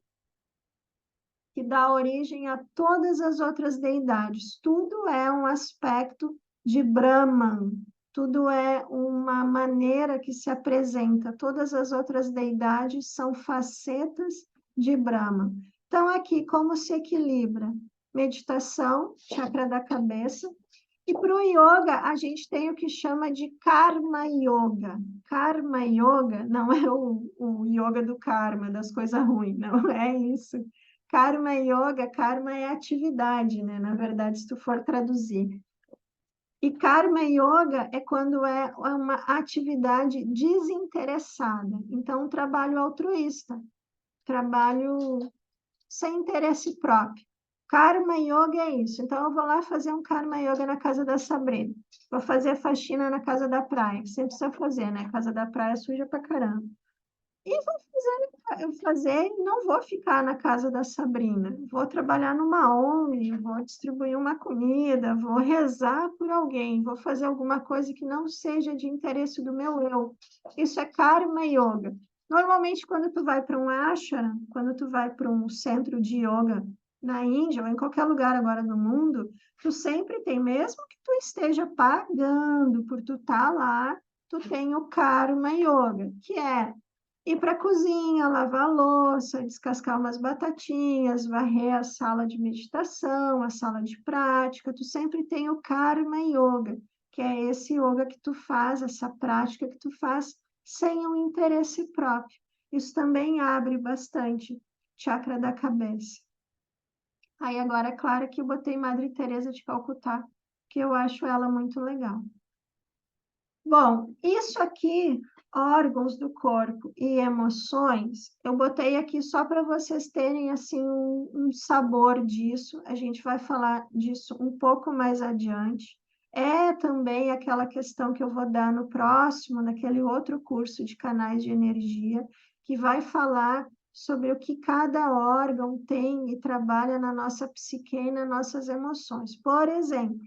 que dá origem a todas as outras deidades. Tudo é um aspecto de Brahman, tudo é uma maneira que se apresenta. Todas as outras deidades são facetas de Brahman. Então, aqui, como se equilibra? Meditação, chakra da cabeça. E para o yoga, a gente tem o que chama de karma yoga. Karma yoga não é o yoga do karma, das coisas ruins, não é isso. Karma yoga, karma é atividade, né? Na verdade, se tu for traduzir. E karma yoga é quando é uma atividade desinteressada. Então, um trabalho altruísta, trabalho sem interesse próprio. Karma yoga é isso. Então, eu vou lá fazer um karma yoga na casa da Sabrina. Vou fazer faxina na casa da praia, que sempre precisa fazer, né? Casa da praia suja pra caramba. E vou fazer e não vou ficar na casa da Sabrina. Vou trabalhar numa ONG, vou distribuir uma comida, vou rezar por alguém, vou fazer alguma coisa que não seja de interesse do meu eu. Isso é karma yoga. Normalmente, quando tu vai para um ashram, quando tu vai para um centro de yoga na Índia ou em qualquer lugar agora no mundo, tu sempre tem, mesmo que tu esteja pagando por tu estar lá, tu tem o karma yoga, que é ir para a cozinha, lavar a louça, descascar umas batatinhas, varrer a sala de meditação, a sala de prática. Tu sempre tem o Karma Yoga, que é esse yoga que tu faz, essa prática que tu faz sem um interesse próprio. Isso também abre bastante chakra da cabeça. Aí agora, é claro que eu botei Madre Teresa de Calcutá, que eu acho ela muito legal. Bom, isso aqui, órgãos do corpo e emoções, eu botei aqui só para vocês terem assim um sabor disso. A gente vai falar disso um pouco mais adiante. É também aquela questão que eu vou dar no próximo, naquele outro curso de canais de energia, que vai falar sobre o que cada órgão tem e trabalha na nossa psique e nas nossas emoções. Por exemplo,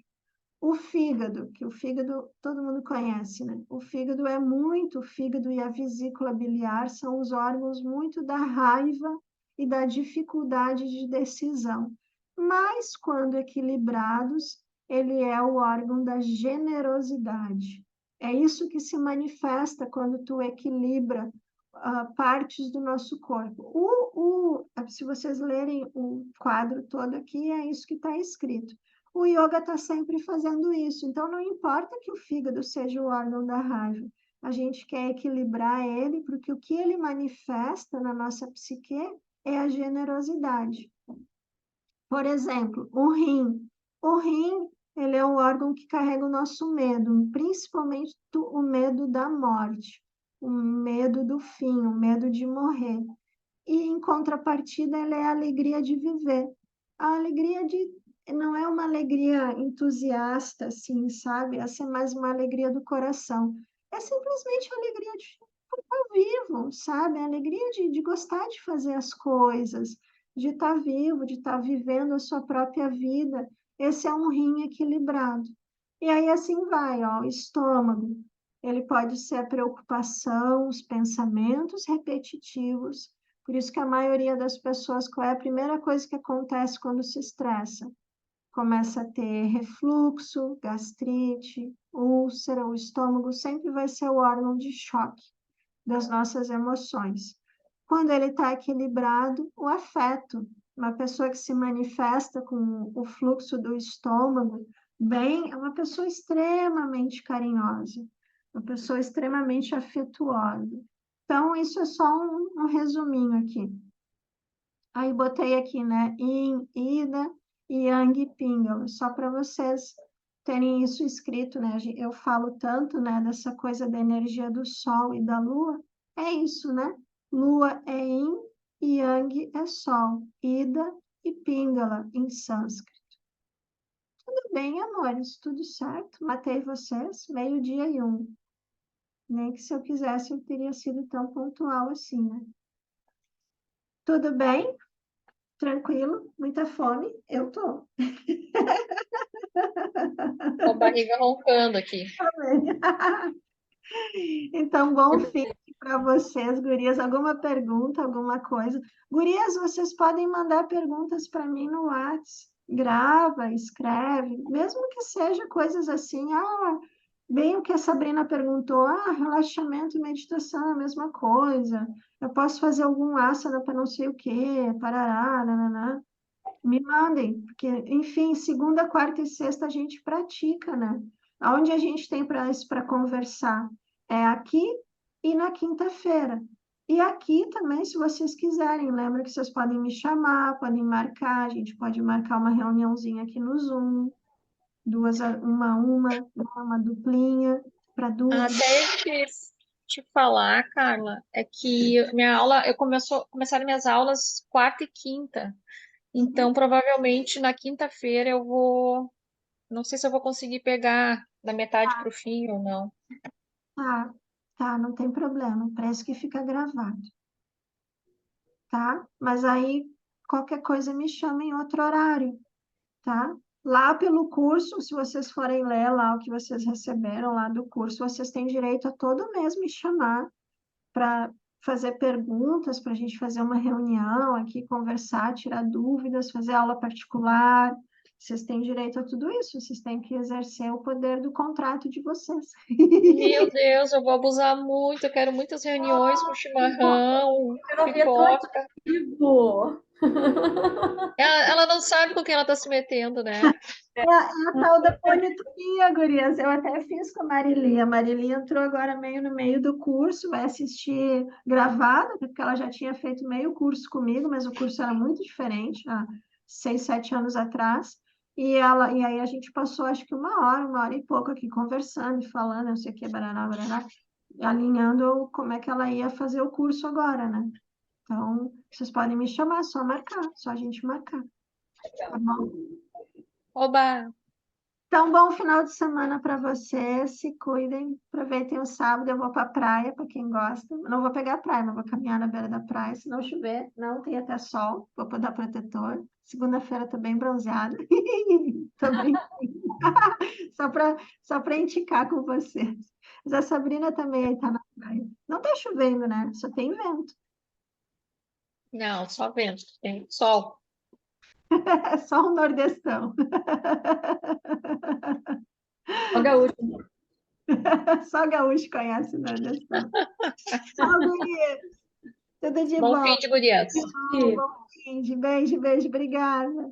o fígado, que o fígado todo mundo conhece, né? O fígado o fígado e a vesícula biliar são os órgãos muito da raiva e da dificuldade de decisão. Mas, quando equilibrados, ele é o órgão da generosidade. É isso que se manifesta quando tu equilibra partes do nosso corpo. Se vocês lerem o quadro todo aqui, é isso que está escrito. O yoga está sempre fazendo isso. Então, não importa que o fígado seja o órgão da raiva. A gente quer equilibrar ele, porque o que ele manifesta na nossa psique é a generosidade. Por exemplo, o rim. O rim, ele é o órgão que carrega o nosso medo, principalmente o medo da morte, o medo do fim, o medo de morrer. E, em contrapartida, ele é a alegria de viver. A alegria de não é uma alegria entusiasta, assim, sabe? Essa é mais uma alegria do coração. É simplesmente a alegria de estar vivo, sabe? A alegria de gostar de fazer as coisas, de estar vivo, de estar vivendo a sua própria vida. Esse é um rim equilibrado. E aí assim vai, ó, o estômago. Ele pode ser a preocupação, os pensamentos repetitivos. Por isso que a maioria das pessoas, qual é a primeira coisa que acontece quando se estressa? Começa a ter refluxo, gastrite, úlcera, o estômago sempre vai ser o órgão de choque das nossas emoções. Quando ele está equilibrado, o afeto, uma pessoa que se manifesta com o fluxo do estômago bem, é uma pessoa extremamente carinhosa, uma pessoa extremamente afetuosa. Então, isso é só um resuminho aqui. Aí botei aqui, né? Yin, Ida, Yang e Pingala, só para vocês terem isso escrito, né? Eu falo tanto, né, dessa coisa da energia do Sol e da Lua. É isso, né? Lua é Yin, Yang é Sol, Ida e Pingala em sânscrito. Tudo bem, amores, tudo certo. Matei vocês, 12:01. Nem que se eu quisesse eu teria sido tão pontual assim, né? Tudo bem? Tranquilo? Muita fome? Eu tô. barriga roncando aqui. Então, bom fim para vocês, gurias. Alguma pergunta, alguma coisa? Gurias, vocês podem mandar perguntas para mim no WhatsApp. Grava, escreve, mesmo que seja coisas assim. Bem o que a Sabrina perguntou. Relaxamento e meditação é a mesma coisa. Eu posso fazer algum asana para não sei o quê, parará, nananá. Me mandem, porque, enfim, segunda, quarta e sexta a gente pratica, né? Aonde a gente tem para conversar é aqui e na quinta-feira. E aqui também, se vocês quiserem, lembra que vocês podem me chamar, podem marcar, a gente pode marcar uma reuniãozinha aqui no Zoom, uma duplinha, para dúvida. Até eu te falar, Carla, é que minha aula, começaram minhas aulas quarta e quinta. Então, provavelmente na quinta-feira eu vou, não sei se eu vou conseguir pegar da metade para o fim ou não. Tá, tá, não tem problema, parece que fica gravado, tá? Mas aí, qualquer coisa me chama em outro horário, tá? Lá pelo curso, se vocês forem ler lá o que vocês receberam lá do curso, vocês têm direito a todo mês me chamar para fazer perguntas, para a gente fazer uma reunião aqui, conversar, tirar dúvidas, fazer aula particular. Vocês têm direito a tudo isso, vocês têm que exercer o poder do contrato de vocês. Meu Deus, eu vou abusar muito, eu quero muitas reuniões com chimarrão, Quero ouvir pipoca. retroativo. Ela não sabe com quem ela está se metendo, né? É a tal da monitoria, gurias. Eu até fiz com a Marili. A Marili entrou agora meio no meio do curso, vai assistir gravado, porque ela já tinha feito meio curso comigo, mas o curso era muito diferente, há 6, 7 anos atrás. E aí a gente passou, acho que 1 hora e pouco aqui conversando e falando, não sei o que, barará, barará, alinhando como é que ela ia fazer o curso agora, né? Então, vocês podem me chamar, só marcar, só a gente marcar, tá bom? Oba! Então, bom final de semana para vocês. Se cuidem. Aproveitem o sábado. Eu vou para a praia, para quem gosta. Não vou pegar a praia, mas vou caminhar na beira da praia. Se não chover, não tem até sol. Vou botar protetor. Segunda-feira estou bem bronzeada. Tô bem. Só para indicar com vocês. Mas a Sabrina também está na praia. Não está chovendo, né? Só tem vento. Não, só vento, tem sol. É só um nordestão. Ó, gaúcho. Só gaúcho conhece o nordestão. Tchau, gurias. Tudo de Bom bom. fim de gurias. Bom fim de beijo, beijo, obrigada.